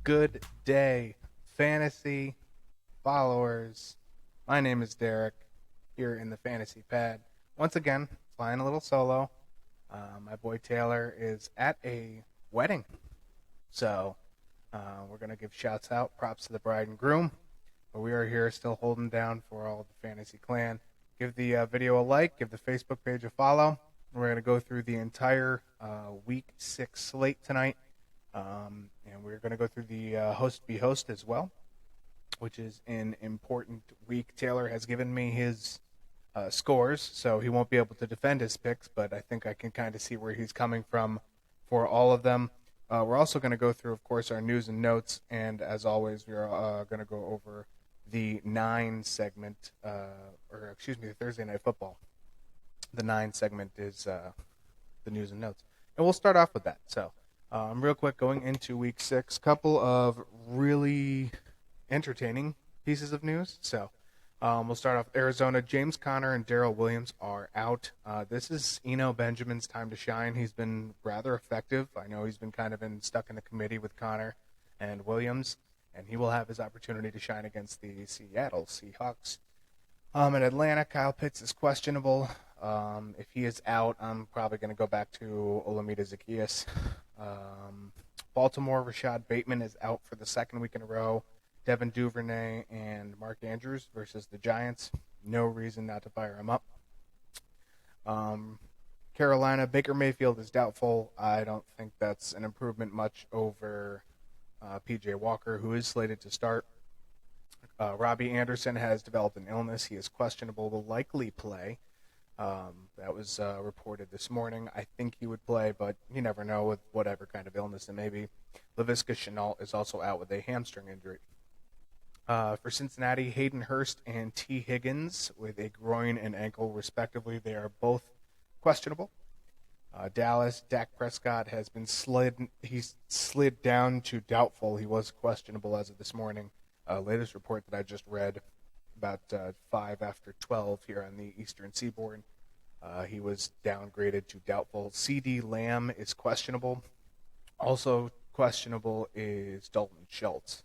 Good day, fantasy followers. My name is Derek here in the fantasy pad. Once again, flying a little solo. My boy Taylor is at a wedding. So we're going to give shouts out, props to the bride and groom. But we are here still holding down for all of the fantasy clan. Give the video a like, give the Facebook page a follow. We're going to go through the entire week 6 slate tonight. And we're going to go through the host be host as well, which is an important week. Taylor has given me his scores, so he won't be able to defend his picks, but I think I can kind of see where he's coming from for all of them. We're also going to go through, of course, our news and notes, and as always, we're going to go over the 9 segment, the Thursday Night Football. The 9 segment is the news and notes. And we'll start off with that. So, real quick, going into week 6, couple of really entertaining pieces of news. So, we'll start off Arizona. James Conner and Darrell Williams are out. This is Eno Benjamin's time to shine. He's been rather effective. I know he's been kind of stuck in the committee with Conner and Williams, and he will have his opportunity to shine against the Seattle Seahawks. In Atlanta, Kyle Pitts is questionable. If he is out, I'm probably going to go back to Olamide Zaccheaus. Baltimore, Rashad Bateman is out for the second week in a row. Devin Duvernay and Mark Andrews versus the Giants. No reason not to fire him up. Carolina, Baker Mayfield is doubtful. I don't think that's an improvement much over P.J. Walker, who is slated to start. Robbie Anderson has developed an illness. He is questionable, will likely play. That was reported this morning. I think he would play, but you never know with whatever kind of illness it may be. Laviska Shenault is also out with a hamstring injury. For Cincinnati, Hayden Hurst and T. Higgins with a groin and ankle, respectively. They are both questionable. Dallas, Dak Prescott has been he's slid down to doubtful. He was questionable as of this morning. Latest report that I just read, about 5 after 12 here on the Eastern Seaboard. He was downgraded to doubtful. C.D. Lamb is questionable. Also questionable is Dalton Schultz.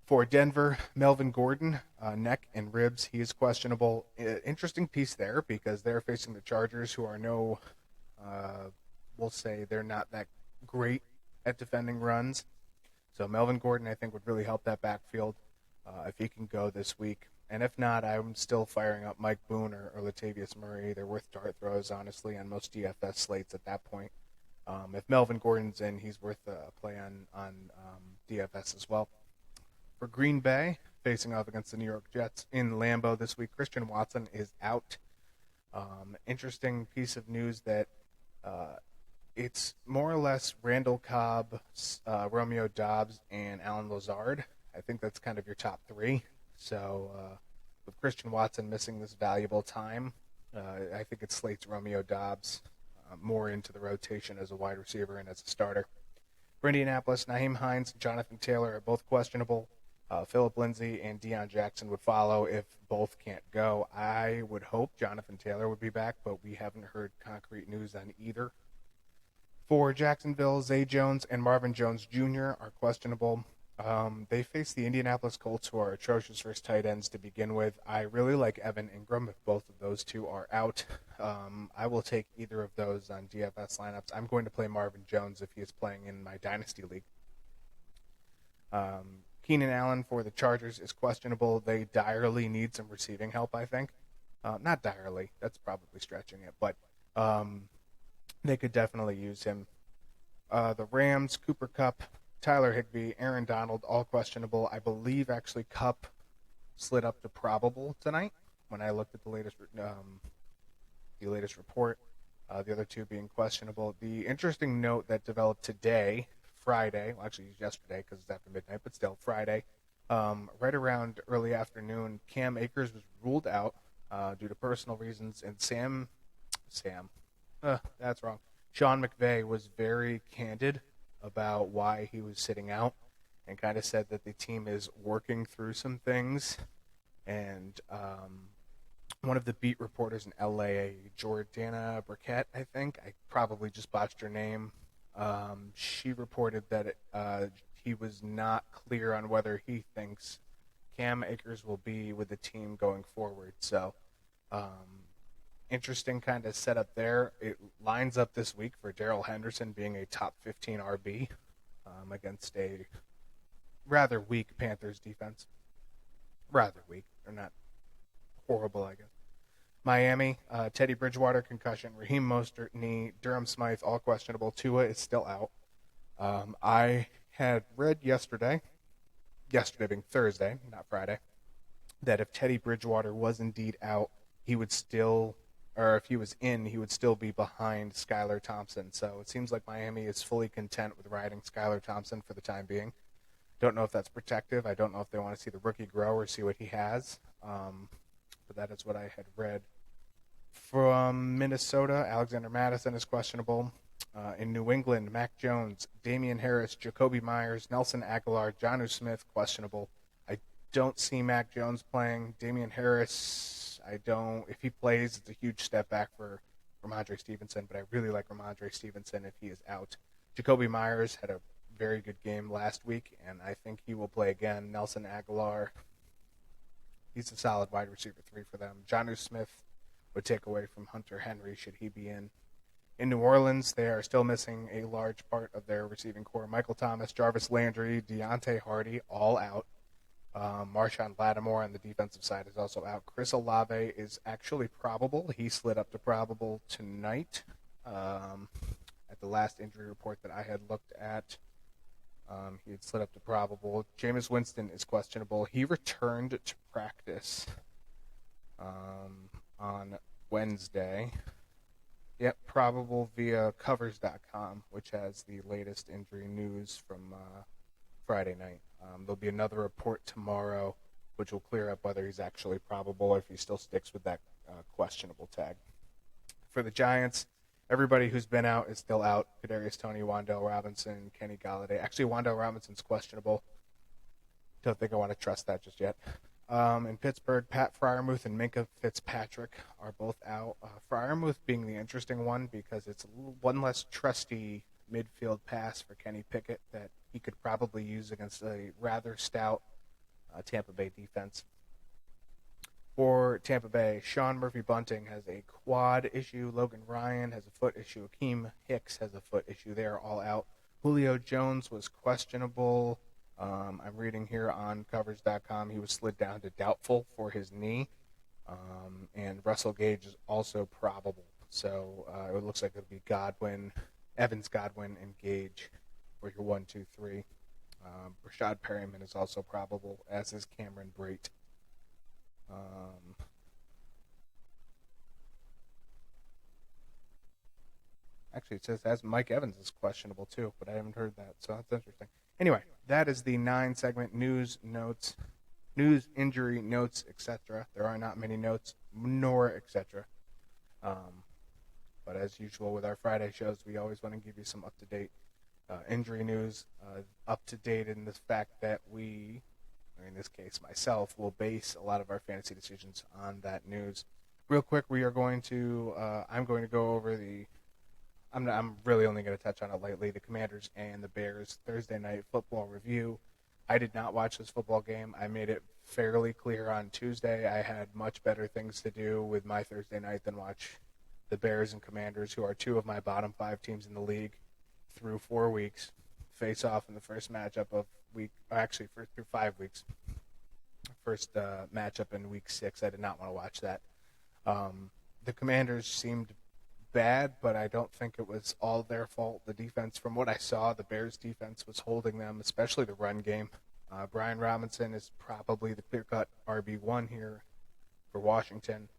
For Denver, Melvin Gordon, neck and ribs, he is questionable. Interesting piece there because they're facing the Chargers, who are we'll say they're not that great at defending runs. So Melvin Gordon, I think, would really help that backfield if he can go this week. And if not, I'm still firing up Mike Boone or Latavius Murray. They're worth dart throws, honestly, on most DFS slates at that point. If Melvin Gordon's in, he's worth a play on DFS as well. For Green Bay, facing off against the New York Jets in Lambeau this week, Christian Watson is out. Interesting piece of news that it's more or less Randall Cobb, Romeo Doubs, and Alan Lazard. I think that's kind of your top 3. So with Christian Watson missing this valuable time, I think it slates Romeo Doubs more into the rotation as a wide receiver and as a starter. For Indianapolis, Nyheim Hines and Jonathan Taylor are both questionable. Philip Lindsay and Deion Jackson would follow if both can't go. I would hope Jonathan Taylor would be back, but we haven't heard concrete news on either. For Jacksonville, Zay Jones and Marvin Jones Jr. are questionable. They face the Indianapolis Colts, who are atrocious versus tight ends to begin with. I really like Evan Ingram if both of those two are out. I will take either of those on DFS lineups. I'm going to play Marvin Jones if he is playing in my Dynasty League. Keenan Allen for the Chargers is questionable. They direly need some receiving help, I think. Not direly. That's probably stretching it, but they could definitely use him. The Rams, Cooper Kupp, Tyler Higbee, Aaron Donald, all questionable. I believe actually Kupp slid up to probable tonight when I looked at the latest report. The other two being questionable. The interesting note that developed today, Friday, well actually yesterday because it's after midnight, but still Friday, right around early afternoon, Cam Akers was ruled out due to personal reasons, and that's wrong. Sean McVay was very candid about why he was sitting out and kind of said that the team is working through some things. And one of the beat reporters in LA, Jordana Burkett, I think, I probably just botched her name, she reported that he was not clear on whether he thinks Cam Akers will be with the team going forward. So, interesting kind of setup there. It lines up this week for Darrell Henderson being a top 15 RB against a rather weak Panthers defense. Rather weak. They're not horrible, I guess. Miami, Teddy Bridgewater concussion, Raheem Mostert knee, Durham Smythe all questionable. Tua is still out. I had read yesterday being Thursday, not Friday, that if Teddy Bridgewater was indeed out, he would still, or if he was in, he would still be behind Skylar Thompson. So it seems like Miami is fully content with riding Skylar Thompson for the time being. Don't know if that's protective. I don't know if they want to see the rookie grow or see what he has. But that is what I had read. From Minnesota, Alexander Mattison is questionable. In New England, Mac Jones, Damian Harris, Jacoby Myers, Nelson Aguilar, Jonnu Smith, questionable. I don't see Mac Jones playing. Damian Harris, I don't. If he plays, it's a huge step back for Ramondre Stevenson, but I really like Ramondre Stevenson if he is out. Jacoby Myers had a very good game last week, and I think he will play again. Nelson Aguilar, he's a solid wide receiver 3 for them. Jonnu Smith would take away from Hunter Henry should he be in. In New Orleans, they are still missing a large part of their receiving core. Michael Thomas, Jarvis Landry, Deontay Hardy, all out. Marshawn Lattimore on the defensive side is also out. Chris Olave is actually probable. He slid up to probable tonight. At the last injury report that I had looked at, he had slid up to probable. Jameis Winston is questionable. He returned to practice on Wednesday. Yep, probable via covers.com, which has the latest injury news from Friday night. There'll be another report tomorrow, which will clear up whether he's actually probable or if he still sticks with that questionable tag. For the Giants, everybody who's been out is still out. Kadarius Toney, Wan'Dale Robinson, Kenny Golladay. Actually, Wan'Dale Robinson's questionable. Don't think I want to trust that just yet. In Pittsburgh, Pat Freiermuth and Minkah Fitzpatrick are both out. Freiermuth being the interesting one because it's one less trusty midfield pass for Kenny Pickett that he could probably use against a rather stout Tampa Bay defense. For Tampa Bay, Sean Murphy-Bunting has a quad issue. Logan Ryan has a foot issue. Akeem Hicks has a foot issue. They are all out. Julio Jones was questionable. I'm reading here on covers.com. He was slid down to doubtful for his knee. And Russell Gage is also probable. So it looks like it'll be Evans, Godwin, and Gage for your 1, 2, 3. Rashad Perryman is also probable, as is Cameron Brate. Actually, it says as Mike Evans is questionable too, but I haven't heard that, so that's interesting. Anyway, that is the 9-segment news, notes, news, injury, notes, etc. There are not many notes, nor etc. But as usual with our Friday shows, we always want to give you some up-to-date injury news, up-to-date in the fact that we, or in this case myself, will base a lot of our fantasy decisions on that news. Real quick, we are going to, I'm going to go over I'm really only going to touch on it lightly. The Commanders and the Bears Thursday night football review. I did not watch this football game. I made it fairly clear on Tuesday. I had much better things to do with my Thursday night than watch the Bears and Commanders, who are 2 of my bottom 5 teams in the league, through 4 weeks, face off in the first matchup of through 5 weeks. First matchup in week 6. I did not want to watch that. The Commanders seemed bad, but I don't think it was all their fault. The defense, from what I saw, the Bears defense was holding them, especially the run game. Brian Robinson is probably the clear-cut RB1 here for Washington.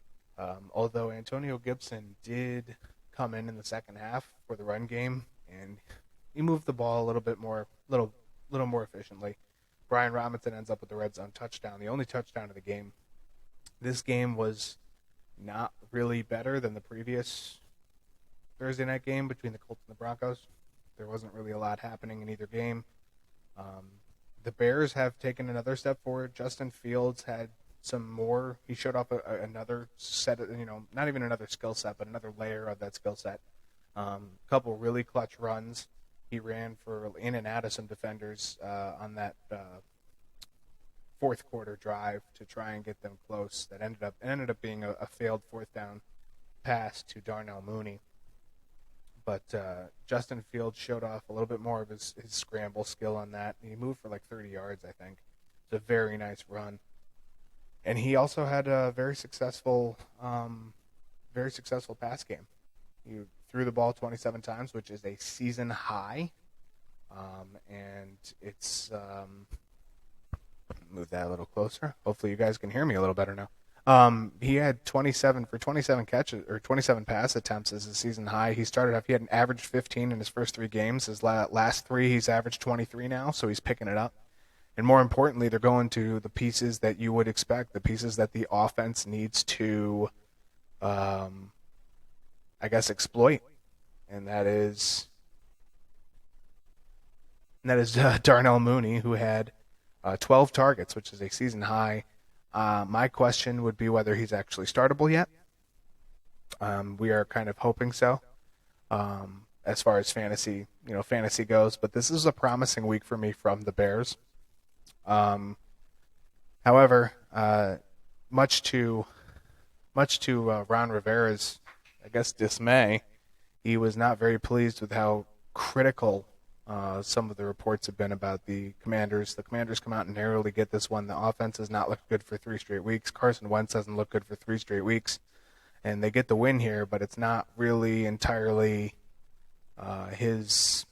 Although Antonio Gibson did come in the second half for the run game, and he moved the ball a little more efficiently. Brian Robinson ends up with the red zone touchdown, the only touchdown of the game. This game was not really better than the previous Thursday night game between the Colts and the Broncos. There wasn't really a lot happening in either game. The Bears have taken another step forward. Justin Fields had some more. He showed off another set of, not even another skill set, but another layer of that skill set. Couple really clutch runs. He ran for in and out of some defenders on that fourth quarter drive to try and get them close. That ended up being a failed fourth down pass to Darnell Mooney. But Justin Fields showed off a little bit more of his scramble skill on that. He moved for like 30 yards, I think. It's a very nice run. And he also had a very successful pass game. He threw the ball 27 times, which is a season high. And it's move that a little closer. Hopefully you guys can hear me a little better now. He had 27 catches or 27 pass attempts as a season high. He started off, he had an average 15 in his first 3 games. His last 3, he's averaged 23 now, so he's picking it up. And more importantly, they're going to the pieces that you would expect, the pieces that the offense needs to, exploit. And that is Darnell Mooney, who had 12 targets, which is a season high. My question would be whether he's actually startable yet. We are kind of hoping so, as far as fantasy goes. But this is a promising week for me from the Bears. However, much to Ron Rivera's, dismay, he was not very pleased with how critical some of the reports have been about the Commanders. The Commanders come out and narrowly get this one. The offense has not looked good for 3 straight weeks. Carson Wentz hasn't looked good for 3 straight weeks. And they get the win here, but it's not really entirely his,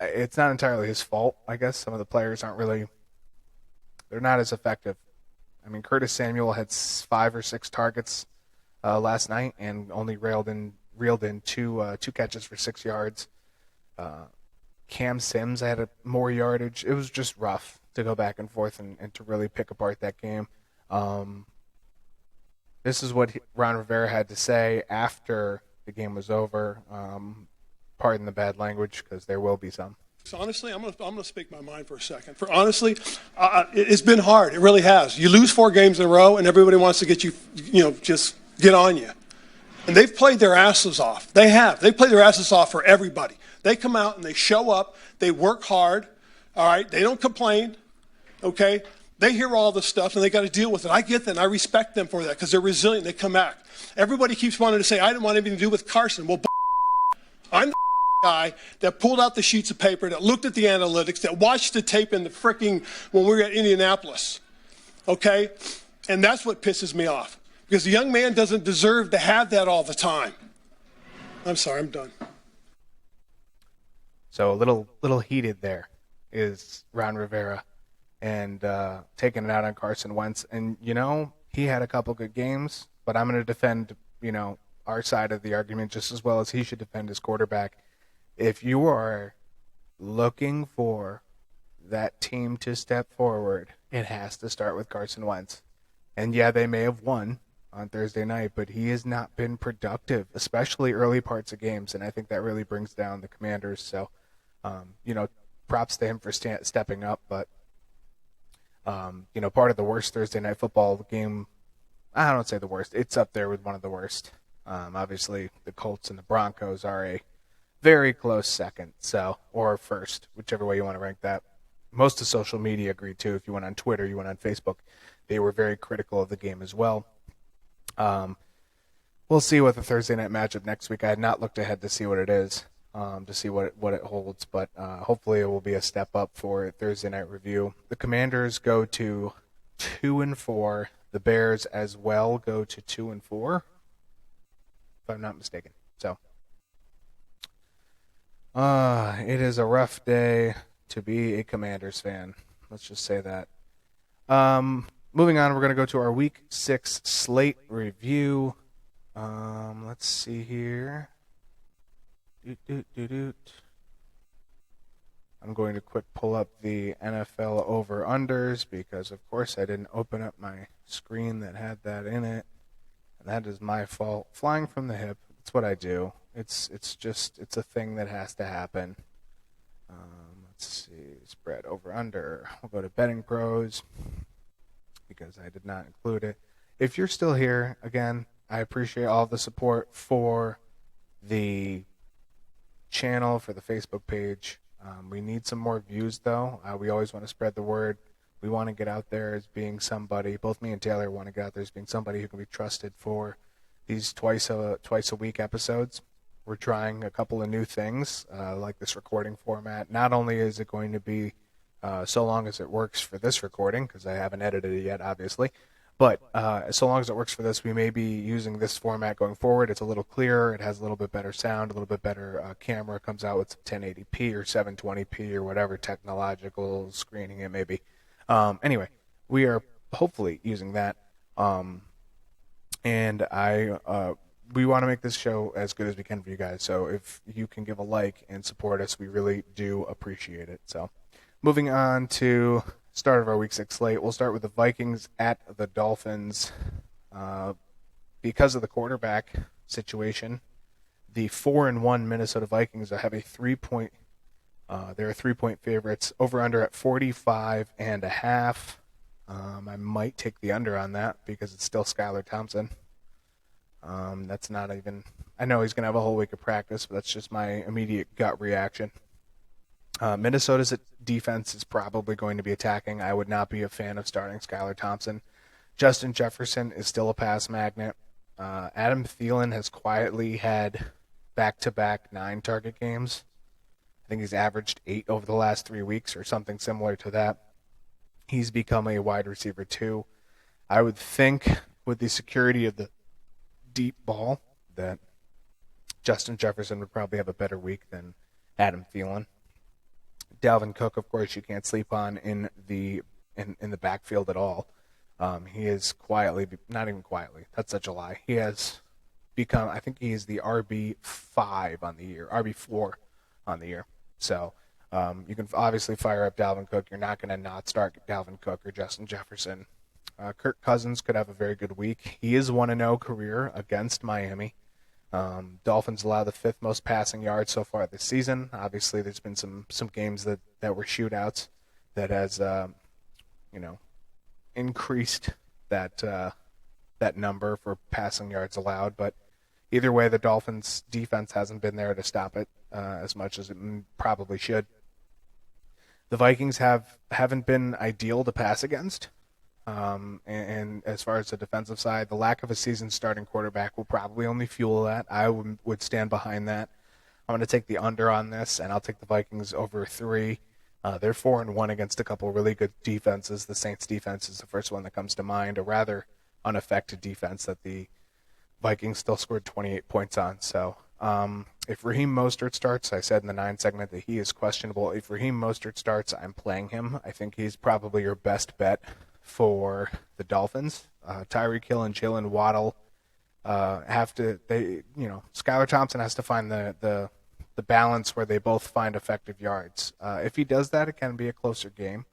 it's not entirely his fault, I guess. Some of the players they're not as effective. I mean, Curtis Samuel had 5 or 6 targets last night and only reeled in 2 catches for 6 yards. Cam Sims had more yardage. It was just rough to go back and forth and to really pick apart that game. This is what Ron Rivera had to say after the game was over. Pardon the bad language, because there will be some. So honestly, I'm going to speak my mind for a second. It's been hard. It really has. You lose 4 games in a row, and everybody wants to get you, just get on you. And they've played their asses off. They have. They played their asses off for everybody. They come out and they show up. They work hard. All right. They don't complain. Okay. They hear all this stuff and they got to deal with it. I get that and I respect them for that because they're resilient. They come back. Everybody keeps wanting to say, I didn't want anything to do with Carson. Well, I'm the guy that pulled out the sheets of paper, that looked at the analytics, that watched the tape in the when we were at Indianapolis. Okay. And that's what pisses me off. Because the young man doesn't deserve to have that all the time. I'm sorry, I'm done. So a little heated there is Ron Rivera and taking it out on Carson Wentz. And, he had a couple good games, but I'm going to defend, our side of the argument just as well as he should defend his quarterback. If you are looking for that team to step forward, it has to start with Carson Wentz. And, yeah, they may have won on Thursday night, but he has not been productive, especially early parts of games, and I think that really brings down the Commanders. So, props to him for stepping up, but, part of the worst Thursday night football game, I don't say the worst, it's up there with one of the worst. Obviously, the Colts and the Broncos are a very close second, or first, whichever way you want to rank that. Most of social media agreed too. If you went on Twitter, you went on Facebook, they were very critical of the game as well. We'll see what the Thursday night matchup next week. I had not looked ahead to see what it is, to see what it holds, but hopefully it will be a step up for Thursday night review. The Commanders go to 2-4. The Bears as well go to 2-4, if I'm not mistaken. So, it is a rough day to be a Commanders fan. Let's just say that. Moving on, we're going to go to our Week 6 slate review. Let's see here. I'm going to quick pull up the NFL over-unders because, of course, I didn't open up my screen that had that in it. And that is my fault. Flying from the hip, that's what I do. It's a thing that has to happen. Let's see, spread over-under. We'll go to Betting Pros, because I did not include it. If you're still here, again, I appreciate all the support for the channel, for the Facebook page. We need some more views, though. We always want to spread the word. We want to get out there as being somebody. Both me and Taylor want to get out there as being somebody who can be trusted for these twice a week episodes. We're trying a couple of new things, like this recording format. Not only is it going to be so long as it works for this recording, because I haven't edited it yet, obviously, but so long as it works for this, we may be using this format going forward. It's a little clearer. It has a little bit better sound, a little bit better camera. It comes out with some 1080p or 720p or whatever technological screening it may be. Anyway, we are hopefully using that. And we want to make this show as good as we can for you guys. So if you can give a like and support us, we really do appreciate it. So moving on to start of our Week 6 slate, we'll start with the Vikings at the Dolphins. Because of the quarterback situation, the 4-1 Minnesota Vikings have a 3-point. They're 3-point favorites. Over under at 45.5. I might take the under on that because it's still Skylar Thompson. That's not even. I know he's going to have a whole week of practice, but that's just my immediate gut reaction. Minnesota's defense is probably going to be attacking. I would not be a fan of starting Skylar Thompson. Justin Jefferson is still a pass magnet. Adam Thielen has quietly had back-to-back 9-target games. I think he's averaged 8 over the last 3 weeks or something similar to that. He's become a wide receiver too. I would think with the security of the deep ball that Justin Jefferson would probably have a better week than Adam Thielen. Dalvin Cook, of course, you can't sleep on in the backfield at all. He is quietly, not even quietly, that's such a lie. He has become, I think he is the RB5 on the year, RB4 on the year. So you can obviously fire up Dalvin Cook. You're not going to not start Dalvin Cook or Justin Jefferson. Kirk Cousins could have a very good week. He is 1-0 career against Miami. Dolphins allow the 5th most passing yards so far this season. Obviously, there's been some games that were shootouts that has increased that number for passing yards allowed. But either way, the Dolphins' defense hasn't been there to stop it as much as it probably should. The Vikings haven't been ideal to pass against. And as far as the defensive side, the lack of a seasoned starting quarterback will probably only fuel that. I would stand behind that. I'm going to take the under on this, and I'll take the Vikings over 3. They're 4-1 against a couple really good defenses. The Saints defense is the first one that comes to mind, a rather unaffected defense that the Vikings still scored 28 points on. So if Raheem Mostert starts, I said in the 9 segment that he is questionable. If Raheem Mostert starts, I'm playing him. I think he's probably your best bet for the Dolphins. Tyreek Hill and Jalen Waddle Skylar Thompson has to find the balance where they both find effective yards. If he does that, it can be a closer game.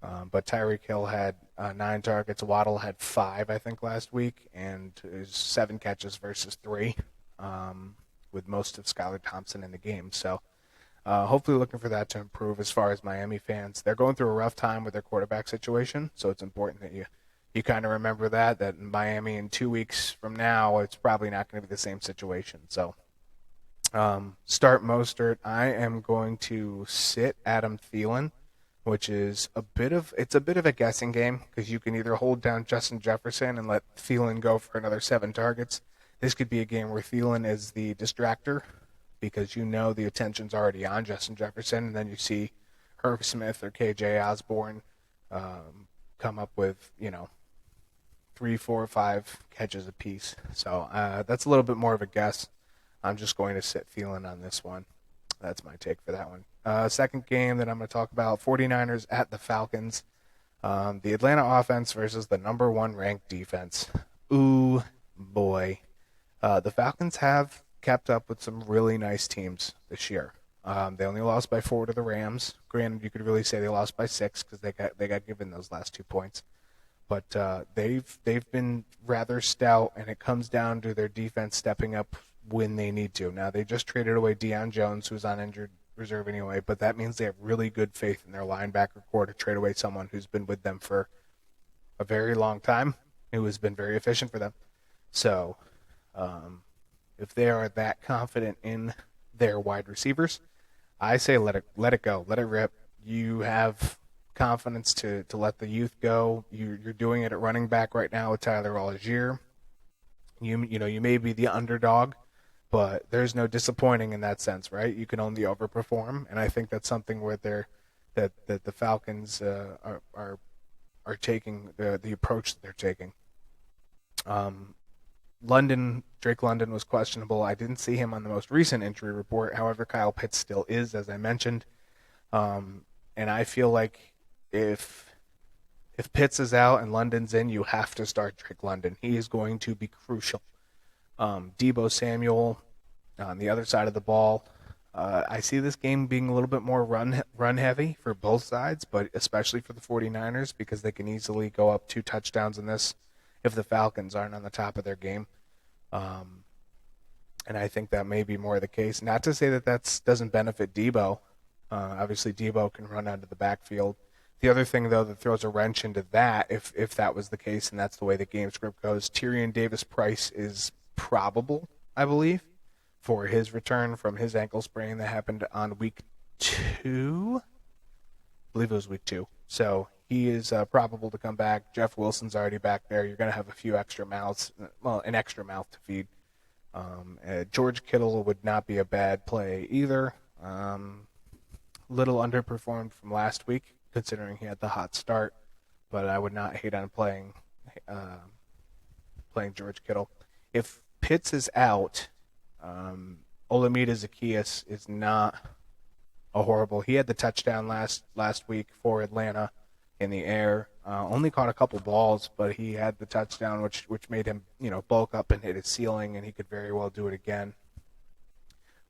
But Tyreek Hill had 9 targets. Waddle had 5, I think, last week, and 7 catches versus 3, with most of Skylar Thompson in the game. So hopefully looking for that to improve as far as Miami fans. They're going through a rough time with their quarterback situation, so it's important that you kind of remember that in Miami in 2 weeks from now, it's probably not going to be the same situation. So start Mostert. I am going to sit Adam Thielen, which is a bit of a guessing game because you can either hold down Justin Jefferson and let Thielen go for another 7 targets. This could be a game where Thielen is the distractor because the attention's already on Justin Jefferson, and then you see Herb Smith or KJ Osborne come up with 3, 4, 5 catches apiece. So that's a little bit more of a guess. I'm just going to sit Thielen on this one. That's my take for that one. Second game that I'm going to talk about, 49ers at the Falcons. The Atlanta offense versus the number 1 ranked defense. Ooh, boy. The Falcons have kept up with some really nice teams this year. They only lost by 4 to the Rams. Granted, you could really say they lost by 6 because they got given those last 2 points. But they've been rather stout, and it comes down to their defense stepping up when they need to. Now, they just traded away Deion Jones, who's on injured reserve anyway, but that means they have really good faith in their linebacker core to trade away someone who's been with them for a very long time, who has been very efficient for them. So if they are that confident in their wide receivers. I say let it go, let it rip. You have confidence to let the youth go. You're doing it at running back right now with Tyler Algier. You may be the underdog, but there's no disappointing in that sense, right? You can only overperform, and I think that's something where that the Falcons are taking the approach that they're taking. Drake London was questionable. I didn't see him on the most recent injury report. However, Kyle Pitts still is, as I mentioned. And I feel like if Pitts is out and London's in, you have to start Drake London. He is going to be crucial. Deebo Samuel on the other side of the ball. I see this game being a little bit more run heavy for both sides, but especially for the 49ers because they can easily go up 2 touchdowns in this if the Falcons aren't on the top of their game. And I think that may be more the case. Not to say that doesn't benefit Deebo. Obviously, Deebo can run out of the backfield. The other thing, though, that throws a wrench into that, if that was the case and that's the way the game script goes, Tyrion Davis-Price is probable, I believe, for his return from his ankle sprain that happened on week 2. I believe it was week 2. So he is probable to come back. Jeff Wilson's already back there. You're going to have a few extra mouths, an extra mouth to feed. George Kittle would not be a bad play either. Little underperformed from last week, considering he had the hot start, but I would not hate on playing George Kittle. If Pitts is out, Olamide Zaccheaus is not a horrible. He had the touchdown last week for Atlanta in the air. Only caught a couple balls, but he had the touchdown, which made him bulk up and hit his ceiling, and he could very well do it again.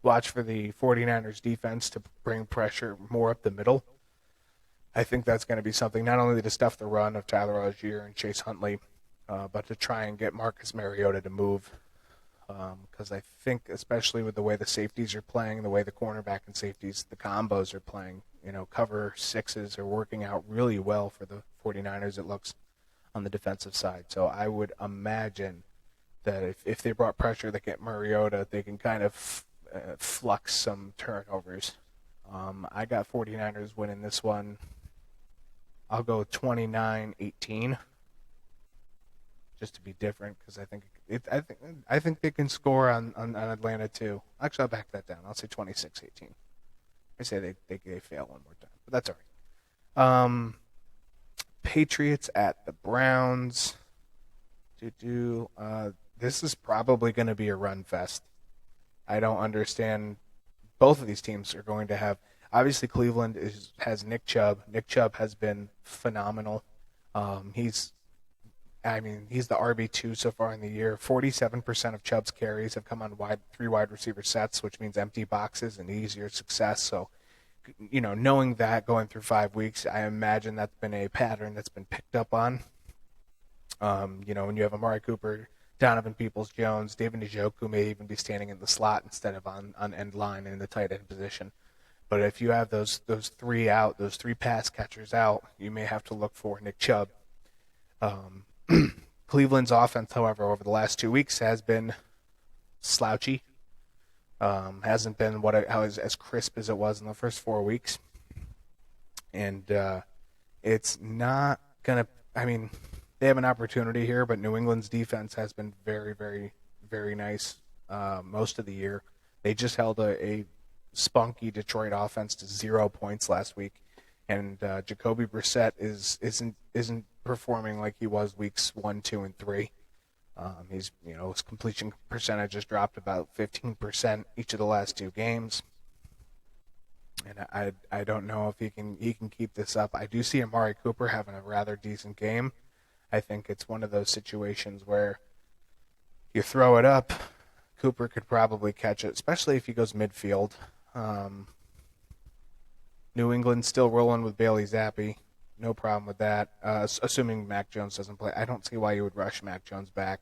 Watch for the 49ers defense to bring pressure more up the middle. I think that's going to be something not only to stuff the run of Tyler Algier and Chase Huntley, but to try and get Marcus Mariota to move. Because I think, especially with the way the safeties are playing, the way the cornerback and safeties, the combos are playing, cover 6s are working out really well for the 49ers, it looks, on the defensive side. So I would imagine that if they brought pressure to get Mariota, they can kind of flux some turnovers. I got 49ers winning this one. I'll go 29-18, just to be different, because I think they can score on Atlanta too. Actually, I'll back that down. I'll say 26-18. I say they fail one more time, but that's all right. Patriots at the Browns. This is probably going to be a run fest. I don't understand. Both of these teams are going to have. Obviously, Cleveland has Nick Chubb. Nick Chubb has been phenomenal. He's the RB2 so far in the year. 47% of Chubb's carries have come on 3 wide receiver sets, which means empty boxes and easier success. So, knowing that going through 5 weeks, I imagine that's been a pattern that's been picked up on. When you have Amari Cooper, Donovan Peoples-Jones, David Njoku may even be standing in the slot instead of on end line in the tight end position. But if you have those 3 out, those 3 pass catchers out, you may have to look for Nick Chubb. Cleveland's offense, however, over the last 2 weeks has been slouchy. Hasn't been as crisp as it was in the first 4 weeks. And it's not going to – they have an opportunity here, but New England's defense has been very, very, very nice most of the year. They just held a spunky Detroit offense to 0 points last week, and Jacoby Brissett isn't performing like he was weeks 1, 2, and 3. His completion percentage has dropped about 15% each of the last 2 games, and I don't know if he can keep this up. I do see Amari Cooper having a rather decent game. I think it's one of those situations where you throw it up, Cooper could probably catch it, especially if he goes midfield. New England's still rolling with Bailey Zappi. No problem with that, assuming Mac Jones doesn't play. I don't see why you would rush Mac Jones back.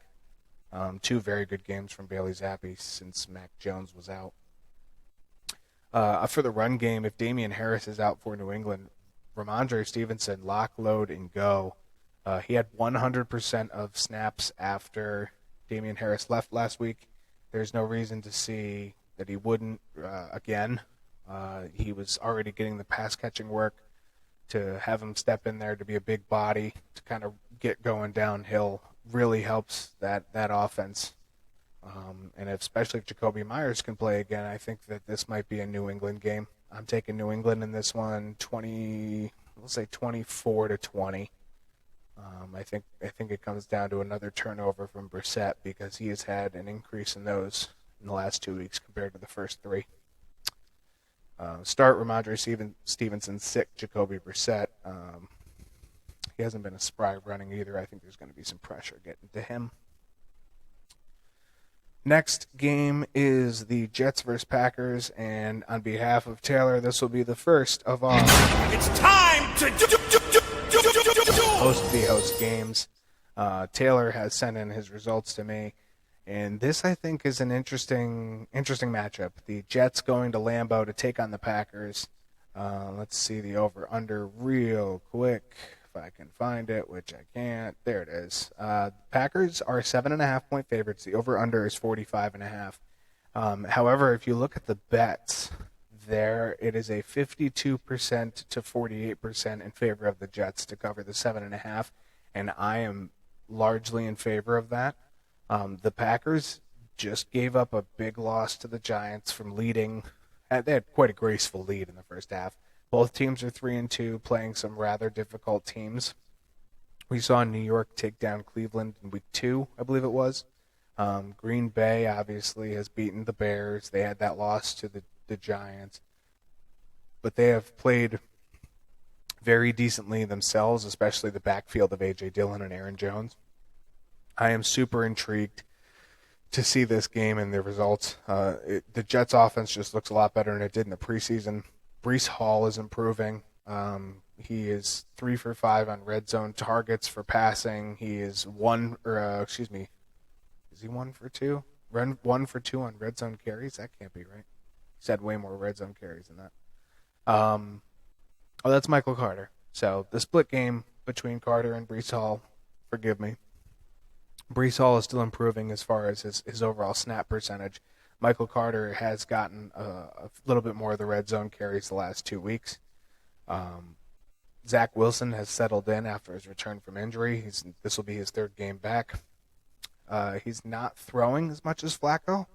2 very good games from Bailey Zappi since Mac Jones was out. For the run game, if Damian Harris is out for New England, Ramondre Stevenson, lock, load, and go. He had 100% of snaps after Damian Harris left last week. There's no reason to see that he wouldn't again. He was already getting the pass catching work. To have him step in there to be a big body to kind of get going downhill really helps that offense. And especially if Jacoby Myers can play again, I think that this might be a New England game. I'm taking New England in this one, 24-20. I think it comes down to another turnover from Brissett because he has had an increase in those in the last 2 weeks compared to the first 3. Start Ramondre Stevenson, sick Jacoby Brissett. He hasn't been a spry running either. I think there's going to be some pressure getting to him. Next game is the Jets versus Packers, and on behalf of Taylor, this will be the first of our It's time to host games. Taylor has sent in his results to me. And this, I think, is an interesting matchup. The Jets going to Lambeau to take on the Packers. Let's see the over-under real quick, if I can find it, which I can't. There it is. Packers are 7.5-point favorites. The over-under is 45.5. However, if you look at the bets, there it is a 52% to 48% in favor of the Jets to cover the 7.5, and I am largely in favor of that. The Packers just gave up a big loss to the Giants from leading. They had quite a graceful lead in the first half. Both teams are 3-2, playing some rather difficult teams. We saw New York take down Cleveland in week 2, I believe it was. Green Bay obviously has beaten the Bears. They had that loss to the Giants. But they have played very decently themselves, especially the backfield of A.J. Dillon and Aaron Jones. I am super intrigued to see this game and the results. The Jets' offense just looks a lot better than it did in the preseason. Breece Hall is improving. He is 3 for 5 on red zone targets for passing. He is is he 1 for 2? 1 for 2 on red zone carries? That can't be right. He's had way more red zone carries than that. That's Michael Carter. So the split game between Carter and Breece Hall, forgive me. Breece Hall is still improving as far as his overall snap percentage. Michael Carter has gotten a little bit more of the red zone carries the last 2 weeks. Zach Wilson has settled in after his return from injury. This will be his 3rd game back. He's not throwing as much as Flacco,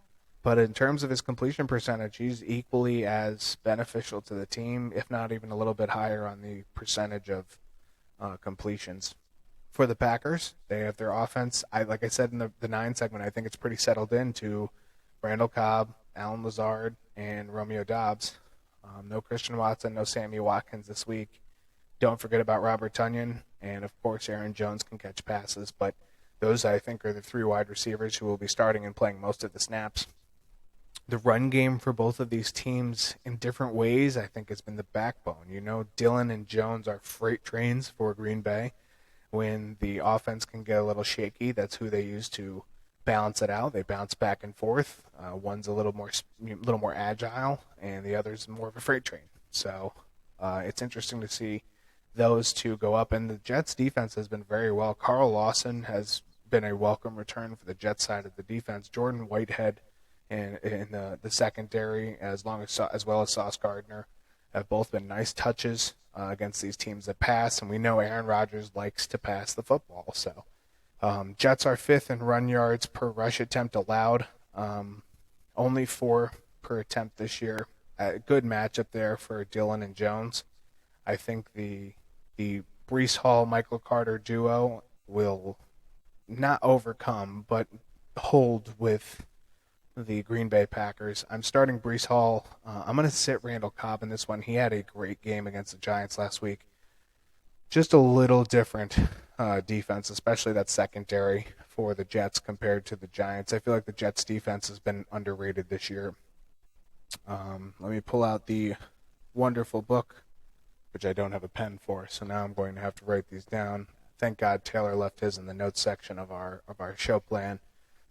but in terms of his completion percentage, he's equally as beneficial to the team, if not even a little bit higher on the percentage of completions. For the Packers, they have their offense. Like I said in the 9 segment, I think it's pretty settled into Randall Cobb, Alan Lazard, and Romeo Doubs. No Christian Watson, no Sammy Watkins this week. Don't forget about Robert Tonyan, and of course Aaron Jones can catch passes, but those I think are the 3 wide receivers who will be starting and playing most of the snaps. The run game for both of these teams in different ways I think has been the backbone. You know, Dillon and Jones are freight trains for Green Bay. When the offense can get a little shaky, that's who they use to balance it out. They bounce back and forth. One's a little more agile, and the other's more of a freight train. So it's interesting to see those two go up. And the Jets' defense has been very well. Carl Lawson has been a welcome return for the Jets side of the defense. Jordan Whitehead in the secondary, as well as Sauce Gardner, have both been nice touches against these teams that pass, and we know Aaron Rodgers likes to pass the football. So Jets are 5th in run yards per rush attempt allowed, only 4 per attempt this year. A good matchup there for Dillon and Jones. I think the Breece Hall Michael Carter duo will not overcome but hold with the Green Bay Packers. I'm starting Breece Hall. I'm going to sit Randall Cobb in this one. He had a great game against the Giants last week. Just a little different defense, especially that secondary for the Jets compared to the Giants. I feel like the Jets' defense has been underrated this year. Let me pull out the wonderful book, which I don't have a pen for, so now I'm going to have to write these down. Thank God Taylor left his in the notes section of our show plan,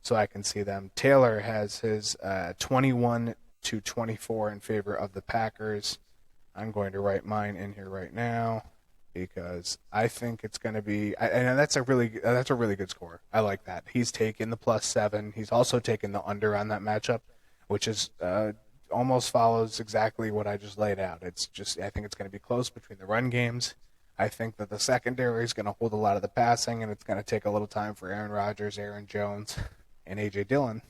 so I can see them. Taylor has his 21-24 in favor of the Packers. I'm going to write mine in here right now because I think it's going to be, and that's a really good score. I like that. He's taken the +7. He's also taken the under on that matchup, which is almost follows exactly what I just laid out. I think it's going to be close between the run games. I think that the secondary is going to hold a lot of the passing, and it's going to take a little time for Aaron Rodgers, Aaron Jones, and A.J. Dillon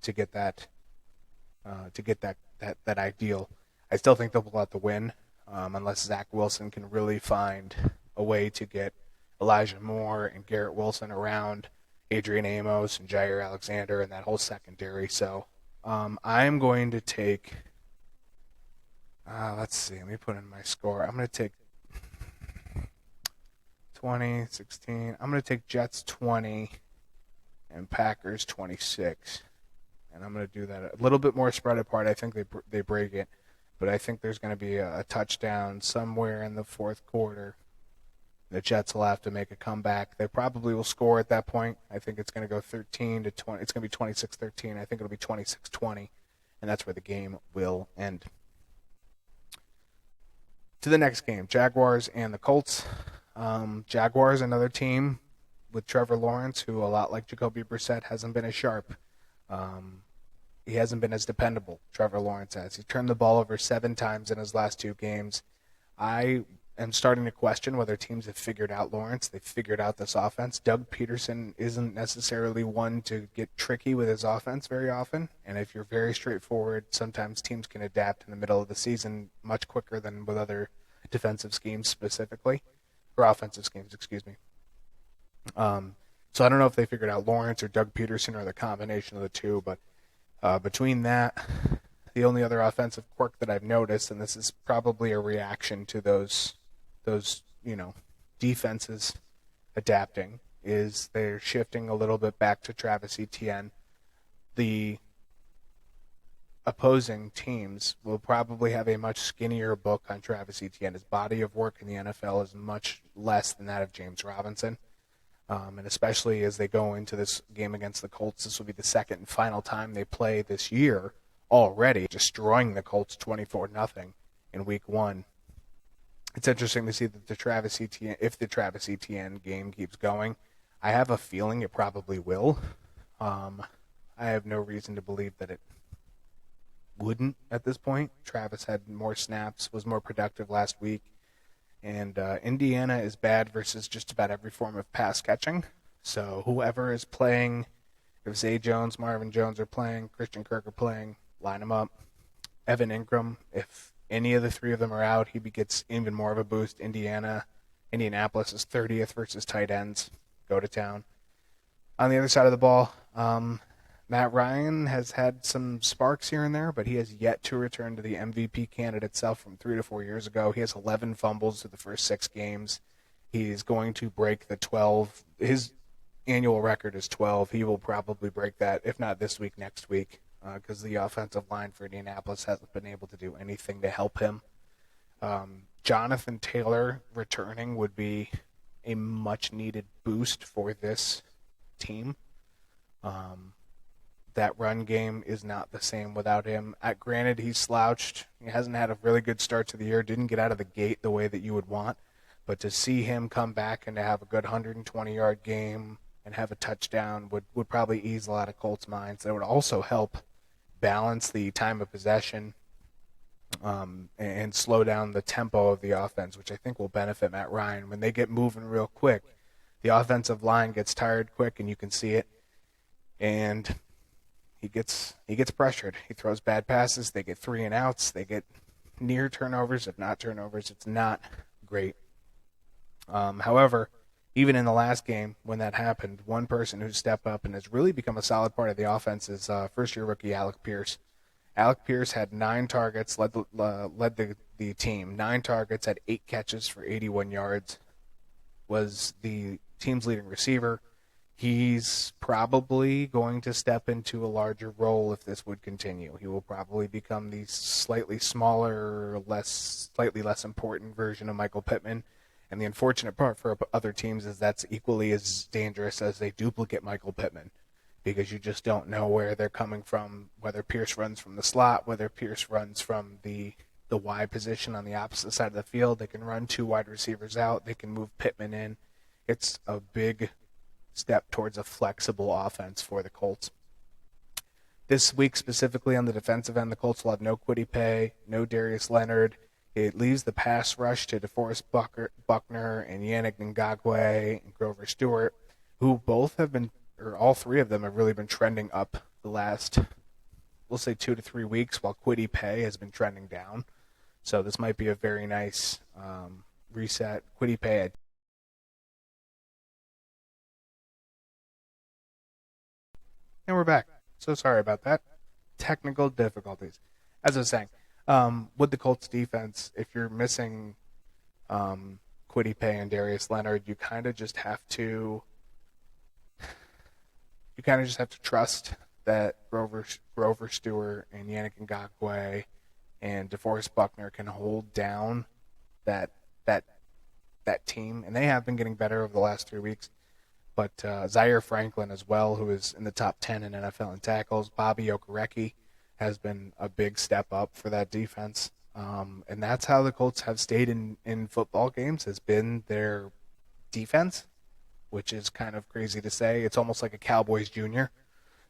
to get that ideal. I still think they'll pull out the win, unless Zach Wilson can really find a way to get Elijah Moore and Garrett Wilson around Adrian Amos and Jair Alexander and that whole secondary. So I'm going to take, let's see, let me put in my score. I'm going to take 20-16. I'm going to take Jets 20 and Packers 26. And I'm going to do that a little bit more spread apart. I think they break it. But I think there's going to be a touchdown somewhere in the fourth quarter. The Jets will have to make a comeback. They probably will score at that point. I think it's going to go 13-20. It's going to be 26-13. I think it'll be 26-20. And that's where the game will end. To the next game, Jaguars and the Colts. Jaguars, another team with Trevor Lawrence, who, a lot like Jacoby Brissett, hasn't been as sharp. He hasn't been as dependable, Trevor Lawrence has. He turned the ball over 7 times in his last 2 games. I am starting to question whether teams have figured out Lawrence. They've figured out this offense. Doug Peterson isn't necessarily one to get tricky with his offense very often. And if you're very straightforward, sometimes teams can adapt in the middle of the season much quicker than with other defensive schemes specifically. Or offensive schemes, excuse me. So I don't know if they figured out Lawrence or Doug Peterson or the combination of the two, but between that, the only other offensive quirk that I've noticed, and this is probably a reaction to those defenses adapting, is they're shifting a little bit back to Travis Etienne. The opposing teams will probably have a much skinnier book on Travis Etienne. His body of work in the NFL is much less than that of James Robinson. And especially as they go into this game against the Colts, this will be the second and final time they play this year already, destroying the Colts 24-0 in Week 1. It's interesting to see that if the Travis Etienne game keeps going. I have a feeling it probably will. I have no reason to believe that it wouldn't at this point. Travis had more snaps, was more productive last week. And Indiana is bad versus just about every form of pass catching. So whoever is playing, if Zay Jones, Marvin Jones are playing, Christian Kirk are playing, line them up. Evan Ingram, if any of the 3 of them are out, he gets even more of a boost. Indianapolis is 30th versus tight ends. Go to town. On the other side of the ball, Matt Ryan has had some sparks here and there, but he has yet to return to the MVP candidate self from 3 to 4 years ago. He has 11 fumbles through the first 6 games. He's going to break the 12. His annual record is 12. He will probably break that, if not this week, next week, because the offensive line for Indianapolis hasn't been able to do anything to help him. Jonathan Taylor returning would be a much-needed boost for this team. That run game is not the same without him. Granted, he's slouched. He hasn't had a really good start to the year. Didn't get out of the gate the way that you would want. But to see him come back and to have a good 120-yard game and have a touchdown would probably ease a lot of Colts' minds. That would also help balance the time of possession and slow down the tempo of the offense, which I think will benefit Matt Ryan. When they get moving real quick, the offensive line gets tired quick, and you can see it. And he gets pressured. He throws bad passes. They get 3 and outs. They get near turnovers, if not turnovers. It's not great. However, even in the last game when that happened, one person who stepped up and has really become a solid part of the offense is first-year rookie Alec Pierce. Alec Pierce had 9 targets, led the team. 9 targets, had 8 catches for 81 yards, was the team's leading receiver. He's probably going to step into a larger role if this would continue. He will probably become the slightly smaller, slightly less important version of Michael Pittman. And the unfortunate part for other teams is that's equally as dangerous as they duplicate Michael Pittman, because you just don't know where they're coming from, whether Pierce runs from the slot, whether Pierce runs from the Y position on the opposite side of the field. They can run 2 wide receivers out. They can move Pittman in. It's a big step towards a flexible offense for the Colts. This week, specifically on the defensive end, the Colts will have no Kwity Paye, no Darius Leonard. It leaves the pass rush to DeForest Buckner and Yannick Ngakoue and Grover Stewart, who both have been, or all three of them have really been trending up the last, we'll say 2 to 3 weeks, while Kwity Paye has been trending down. So this might be a very nice reset. Kwity Paye. And we're back. So sorry about that. Technical difficulties. As I was saying, with the Colts defense, if you're missing Kwity Paye and Darius Leonard, you kind of just have to trust that Grover Stewart and Yannick Ngakoue and DeForest Buckner can hold down that team, and they have been getting better over the last 3 weeks. But Zaire Franklin as well, who is in the top 10 in NFL in tackles. Bobby Okereke has been a big step up for that defense. And that's how the Colts have stayed in football games, has been their defense, which is kind of crazy to say. It's almost like a Cowboys junior.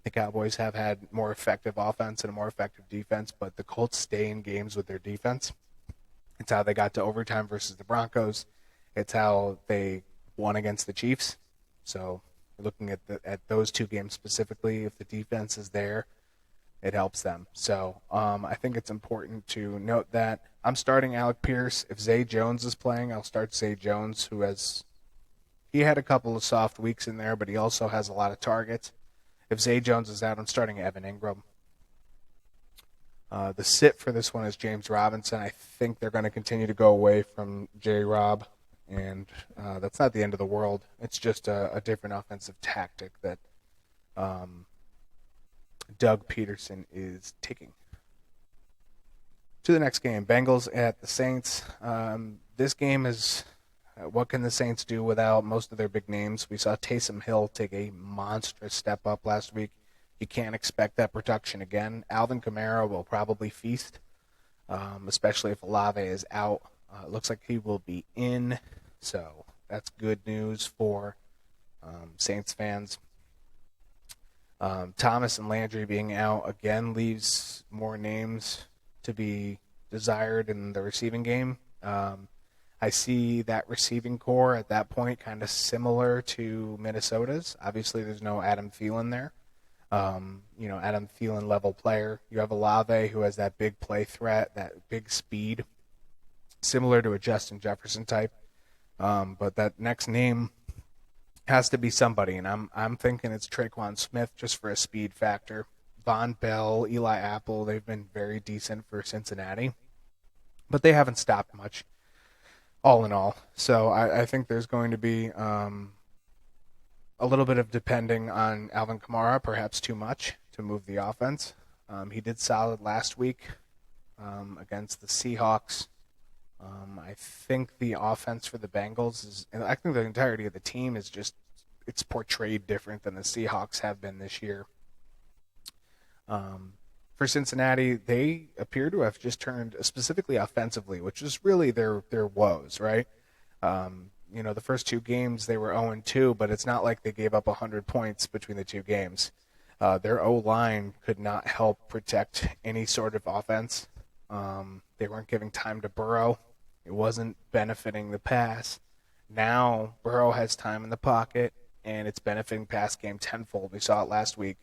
The Cowboys have had more effective offense and a more effective defense, but the Colts stay in games with their defense. It's how they got to overtime versus the Broncos. It's how they won against the Chiefs. So looking at those two games specifically, if the defense is there, it helps them. So I think it's important to note that I'm starting Alec Pierce. If Zay Jones is playing, I'll start Zay Jones, he had a couple of soft weeks in there, but he also has a lot of targets. If Zay Jones is out, I'm starting Evan Ingram. The sit for this one is James Robinson. I think they're going to continue to go away from J-Rob. And that's not the end of the world. It's just a different offensive tactic that Doug Peterson is taking. To the next game, Bengals at the Saints. This game is, what can the Saints do without most of their big names? We saw Taysom Hill take a monstrous step up last week. You can't expect that production again. Alvin Kamara will probably feast, especially if Olave is out. It looks like he will be in, so that's good news for Saints fans. Thomas and Landry being out again leaves more names to be desired in the receiving game. I see that receiving core at that point kind of similar to Minnesota's. Obviously, there's no Adam Thielen there. Adam Thielen level player. You have Olave, who has that big play threat, that big speed, similar to a Justin Jefferson type. But that next name has to be somebody, and I'm thinking it's Traquan Smith just for a speed factor. Von Bell, Eli Apple, they've been very decent for Cincinnati, but they haven't stopped much, all in all. So I think there's going to be a little bit of depending on Alvin Kamara, perhaps too much to move the offense. He did solid last week against the Seahawks. I think the offense for the Bengals and I think the entirety of the team is just, it's portrayed different than the Seahawks have been this year. For Cincinnati, they appear to have just turned, specifically offensively, which is really their woes, right? The first two games they were 0-2, but it's not like they gave up 100 points between the two games. Their O-line could not help protect any sort of offense. They weren't giving time to Burrow. It wasn't benefiting the pass. Now Burrow has time in the pocket, and it's benefiting pass game tenfold. We saw it last week.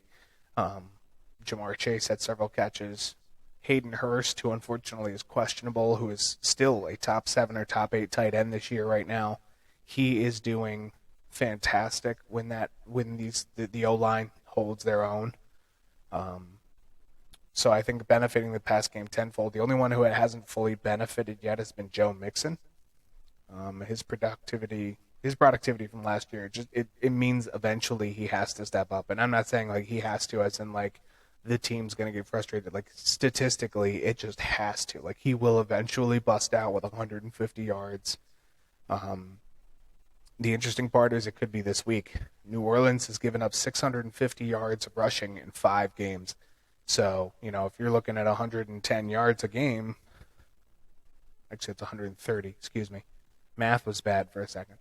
Jamar Chase had several catches. Hayden Hurst, who unfortunately is questionable, who is still a top 7 or top 8 tight end this year right now, he is doing fantastic when the O-line holds their own. So I think benefiting the pass game tenfold. The only one who hasn't fully benefited yet has been Joe Mixon. His productivity from last year, it means eventually he has to step up. And I'm not saying like he has to as in like the team's going to get frustrated. Like statistically, it just has to. Like he will eventually bust out with 150 yards. The interesting part is it could be this week. New Orleans has given up 650 yards rushing in 5 games. So, if you're looking at 110 yards a game, actually it's 130, excuse me. Math was bad for a second.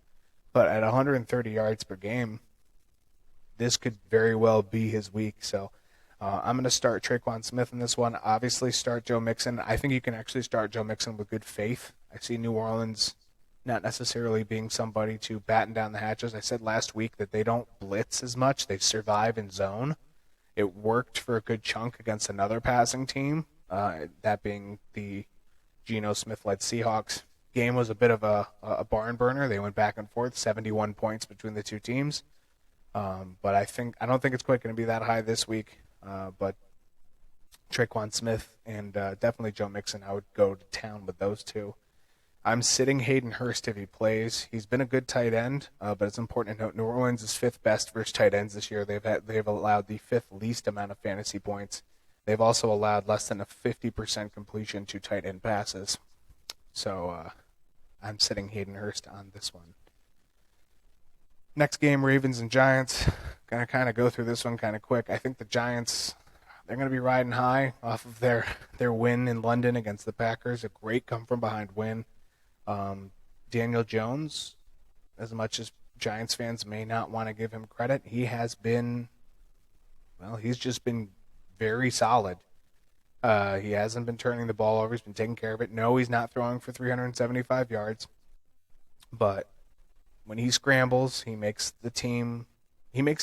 But at 130 yards per game, this could very well be his week. So I'm going to start Traquan Smith in this one. Obviously, start Joe Mixon. I think you can actually start Joe Mixon with good faith. I see New Orleans not necessarily being somebody to batten down the hatches. I said last week that they don't blitz as much. They survive in zone. It worked for a good chunk against another passing team, that being the Geno Smith-led Seahawks. Game was a bit of a barn burner. They went back and forth, 71 points between the two teams. But I don't think it's quite going to be that high this week. But Traquan Smith and definitely Joe Mixon, I would go to town with those two. I'm sitting Hayden Hurst if he plays. He's been a good tight end, but it's important to note New Orleans is fifth best versus tight ends this year. They've allowed the fifth least amount of fantasy points. They've also allowed less than a 50% completion to tight end passes. So I'm sitting Hayden Hurst on this one. Next game, Ravens and Giants. Gonna kind of go through this one kind of quick. I think the Giants, they're going to be riding high off of their win in London against the Packers. A great come-from-behind win. Daniel Jones, as much as Giants fans may not want to give him credit, he's just been very solid. He hasn't been turning the ball over. He's been taking care of it. No, he's not throwing for 375 yards. But when he scrambles, he makes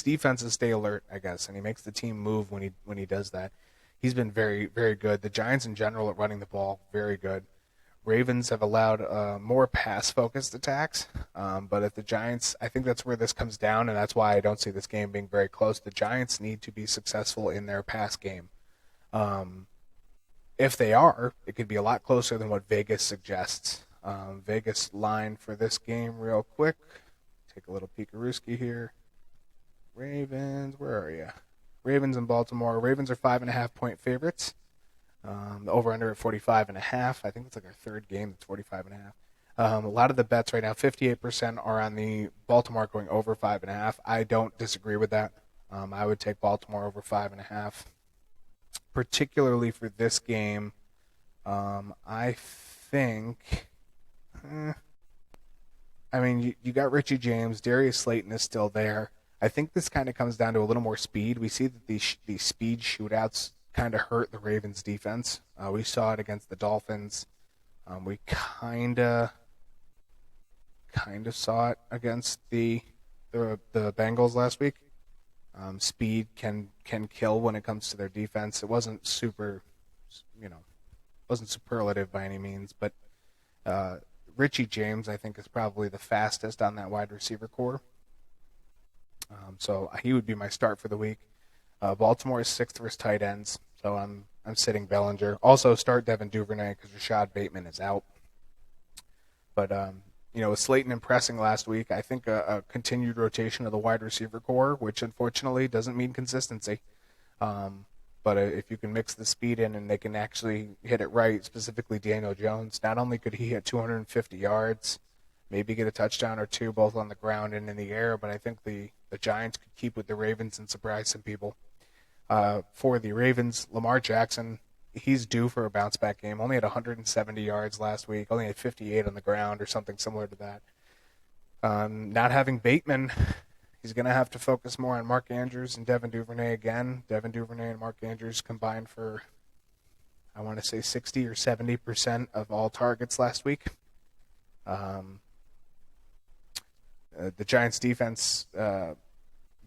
defenses stay alert, I guess, and he makes the team move when he does that. He's been very, very good. The Giants in general at running the ball, very good. Ravens have allowed more pass-focused attacks, but if the Giants, I think that's where this comes down, and that's why I don't see this game being very close. The Giants need to be successful in their pass game. If they are, it could be a lot closer than what Vegas suggests. Vegas line for this game real quick. Take a little peekarooski here. Ravens, where are you? Ravens in Baltimore. Ravens are 5.5-point favorites. The over-under at 45.5. I think it's like our third game that's 45.5. A lot of the bets right now, 58% are on the Baltimore going over 5.5. I don't disagree with that. I would take Baltimore over 5.5. Particularly for this game, I think... you got Richie James. Darius Slayton is still there. I think this kind of comes down to a little more speed. We see that these speed shootouts kind of hurt the Ravens' defense. We saw it against the Dolphins. We kind of saw it against the Bengals last week. Speed can kill when it comes to their defense. It wasn't wasn't superlative by any means, but Richie James, I think, is probably the fastest on that wide receiver core. So he would be my start for the week. Baltimore is sixth versus tight ends, so I'm sitting Bellinger. Also start Devin Duvernay because Rashad Bateman is out. But with Slayton impressing last week, I think a continued rotation of the wide receiver core, which unfortunately doesn't mean consistency. But if you can mix the speed in and they can actually hit it right, specifically Daniel Jones, not only could he hit 250 yards, maybe get a touchdown or two both on the ground and in the air, but I think the Giants could keep with the Ravens and surprise some people. For the Ravens, Lamar Jackson, he's due for a bounce-back game. Only had 170 yards last week, only had 58 on the ground or something similar to that. Not having Bateman, he's going to have to focus more on Mark Andrews and Devin Duvernay again. Devin Duvernay and Mark Andrews combined for, I want to say, 60 or 70% of all targets last week. The Giants' defense,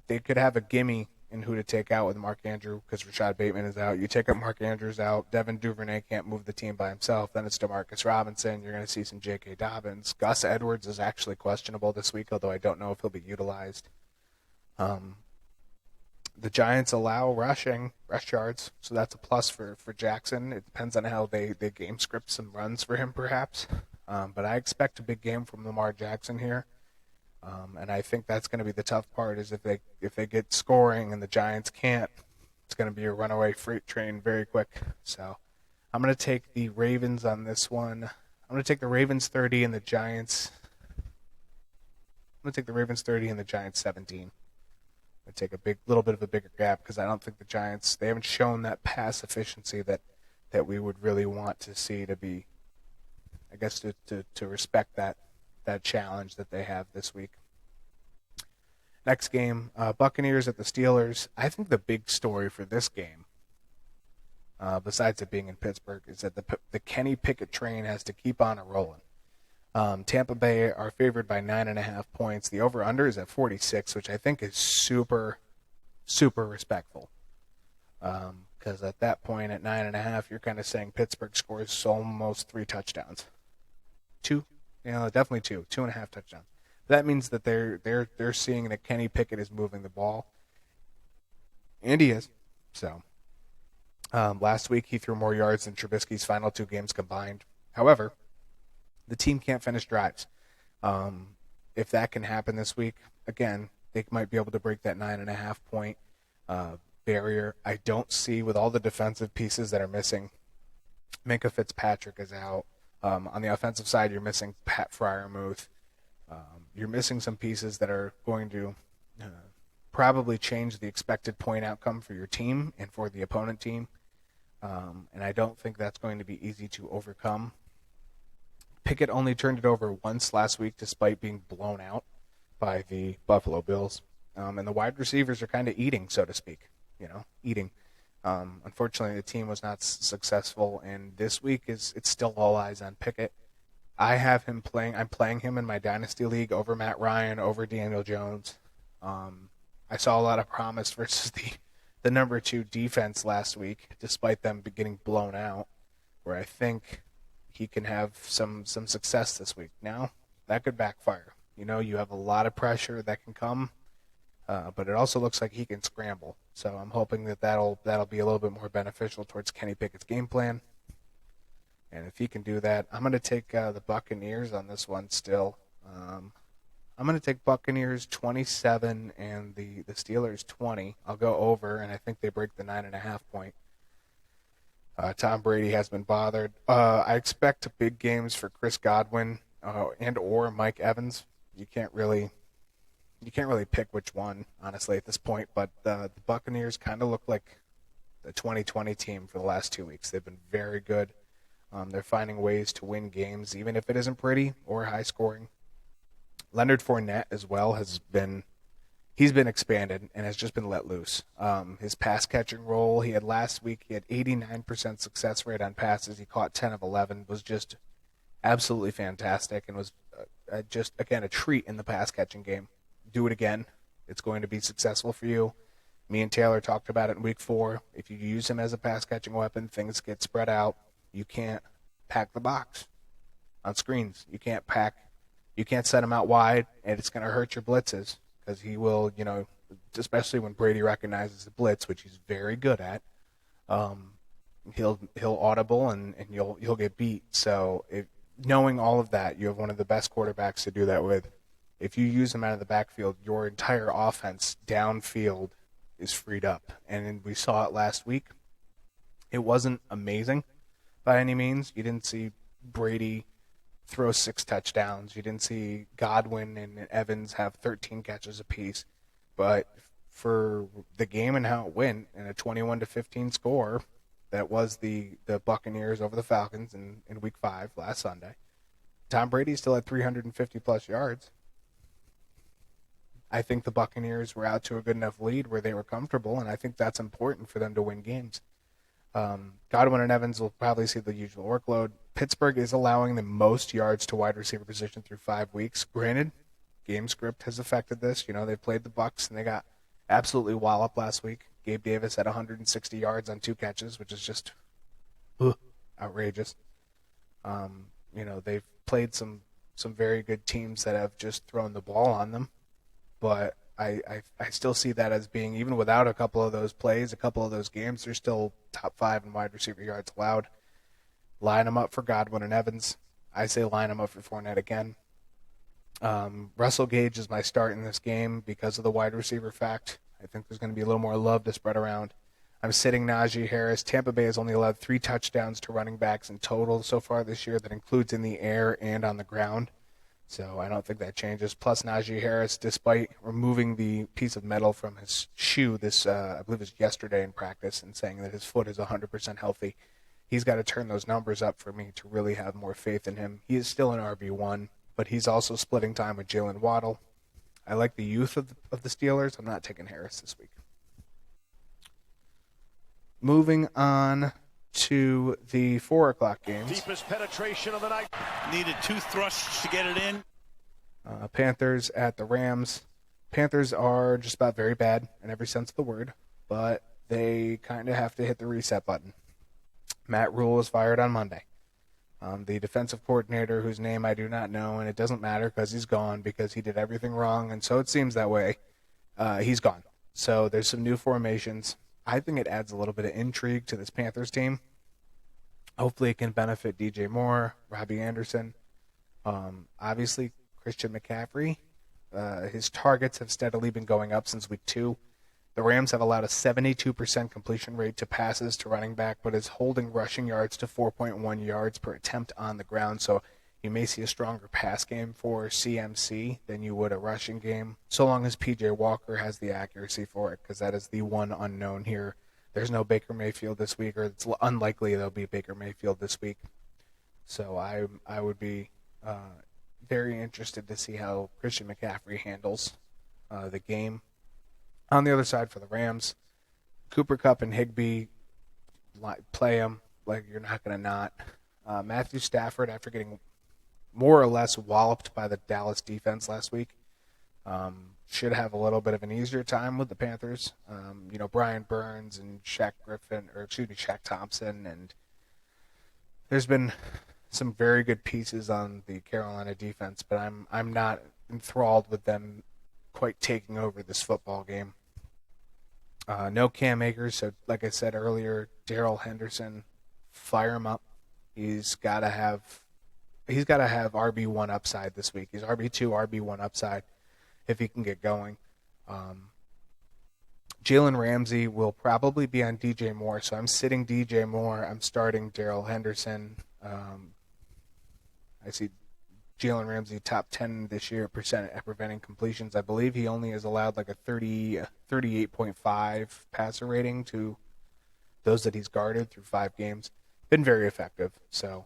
they could have a gimme in who to take out with Mark Andrews because Rashad Bateman is out. You take up Mark Andrews out, Devin Duvernay can't move the team by himself. Then it's Demarcus Robinson. You're going to see some J.K. Dobbins. Gus Edwards is actually questionable this week, although I don't know if he'll be utilized. The Giants allow rush yards, so that's a plus for Jackson. It depends on how they game script some runs for him, perhaps. But I expect a big game from Lamar Jackson here. And I think that's going to be the tough part is if they get scoring and the Giants can't, it's going to be a runaway freight train very quick. So I'm going to take the Ravens on this one. I'm going to take the Ravens 30 and the Giants. I'm going to take the Ravens 30 and the Giants 17. I'm going to take a little bit of a bigger gap because I don't think the Giants, they haven't shown that pass efficiency that we would really want to see to be, I guess, to respect that challenge that they have this week. Next game, Buccaneers at the Steelers. I think the big story for this game, besides it being in Pittsburgh, is that the Kenny Pickett train has to keep on rolling. Tampa Bay are favored by 9.5 points. The over-under is at 46, which I think is super, super respectful. Because at that point, at 9.5, you're kind of saying Pittsburgh scores almost 3 touchdowns. 2, definitely 2.5 touchdowns. That means that they're seeing that Kenny Pickett is moving the ball, and he is. So last week he threw more yards than Trubisky's final 2 games combined. However, the team can't finish drives. If that can happen this week, again, they might be able to break that 9.5 point barrier. I don't see, with all the defensive pieces that are missing, Minkah Fitzpatrick is out. On the offensive side, you're missing Pat Freiermuth. You're missing some pieces that are going to probably change the expected point outcome for your team and for the opponent team. And I don't think that's going to be easy to overcome. Pickett only turned it over once last week despite being blown out by the Buffalo Bills. And the wide receivers are kind of eating, so to speak. Eating. Unfortunately, the team was not successful, and this week it's still all eyes on Pickett. I have him playing. I'm playing him in my Dynasty League over Matt Ryan, over Daniel Jones. I saw a lot of promise versus the number 2 defense last week, despite them getting blown out, where I think he can have some success this week. Now, that could backfire. You have a lot of pressure that can come, but it also looks like he can scramble. So I'm hoping that'll be a little bit more beneficial towards Kenny Pickett's game plan. And if he can do that, I'm going to take the Buccaneers on this one still. I'm going to take Buccaneers 27 and the Steelers 20. I'll go over, and I think they break the 9.5 point. Tom Brady has been bothered. I expect big games for Chris Godwin and or Mike Evans. You can't really pick which one, honestly, at this point. But the Buccaneers kind of look like the 2020 team for the last 2 weeks. They've been very good. They're finding ways to win games, even if it isn't pretty or high scoring. Leonard Fournette as well he's been expanded and has just been let loose. His pass catching role he had last week, he had 89% success rate on passes. He caught 10 of 11, was just absolutely fantastic, and was just, again, a treat in the pass catching game. Do it again. It's going to be successful for you. Me and Taylor talked about it in week 4. If you use him as a pass catching weapon, things get spread out. You can't pack the box on screens. You can't set him out wide, and it's going to hurt your blitzes, because he will, especially when Brady recognizes the blitz, which he's very good at. He'll audible and you'll get beat. So knowing all of that, you have one of the best quarterbacks to do that with. If you use him out of the backfield, your entire offense downfield is freed up, and we saw it last week. It wasn't amazing by any means. You didn't see Brady throw 6 touchdowns. You didn't see Godwin and Evans have 13 catches apiece. But for the game and how it went, in a 21-15 score, that was the Buccaneers over the Falcons in Week 5 last Sunday. Tom Brady still had 350-plus yards. I think the Buccaneers were out to a good enough lead where they were comfortable, and I think that's important for them to win games. Godwin and Evans will probably see the usual workload. Pittsburgh is allowing the most yards to wide receiver position through 5 weeks. Granted, game script has affected this. They played the Bucs and they got absolutely walloped last week. Gabe Davis had 160 yards on 2 catches, which is just outrageous. They've played some very good teams that have just thrown the ball on them, but I still see that as being, even without a couple of those plays, a couple of those games, they're still top 5 in wide receiver yards allowed. Line them up for Godwin and Evans. I say line them up for Fournette again. Russell Gage is my start in this game because of the wide receiver fact. I think there's going to be a little more love to spread around. I'm sitting Najee Harris. Tampa Bay has only allowed 3 touchdowns to running backs in total so far this year. That includes in the air and on the ground. So I don't think that changes. Plus, Najee Harris, despite removing the piece of metal from his shoe I believe it was yesterday in practice, and saying that his foot is 100% healthy, he's got to turn those numbers up for me to really have more faith in him. He is still an RB1, but he's also splitting time with Jalen Waddle. I like the youth of the Steelers. I'm not taking Harris this week. Moving on to the 4 o'clock games. Deepest penetration of the night. Needed 2 thrusts to get it in. Panthers at the Rams. Panthers are just about very bad in every sense of the word, but they kind of have to hit the reset button. Matt Rule was fired on Monday. The defensive coordinator, whose name I do not know, and it doesn't matter because he's gone because he did everything wrong, and so it seems that way. He's gone. So there's some new formations. I think it adds a little bit of intrigue to this Panthers team. Hopefully it can benefit DJ Moore, Robbie Anderson. Obviously, Christian McCaffrey. His targets have steadily been going up since week 2. The Rams have allowed a 72% completion rate to passes to running back, but is holding rushing yards to 4.1 yards per attempt on the ground. So you may see a stronger pass game for CMC than you would a rushing game, so long as P.J. Walker has the accuracy for it, because that is the one unknown here. There's no Baker Mayfield this week, or it's unlikely there'll be Baker Mayfield this week. So I would be very interested to see how Christian McCaffrey handles the game. On the other side for the Rams, Cooper Kupp and Higbee, play them like you're not going to not. Matthew Stafford, after getting more or less walloped by the Dallas defense last week, should have a little bit of an easier time with the Panthers. Brian Burns and Shaq Thompson, and there's been some very good pieces on the Carolina defense, but I'm not enthralled with them quite taking over this football game. No Cam Akers, so like I said earlier, Darrell Henderson, fire him up. He's got to have RB1 upside this week. He's RB2, RB1 upside if he can get going. Jalen Ramsey will probably be on DJ Moore, so I'm sitting DJ Moore. I'm starting Darrell Henderson. I see Jalen Ramsey top 10 this year percent at preventing completions. I believe he only has allowed like a 38.5 passer rating to those that he's guarded through 5 games. Been very effective. So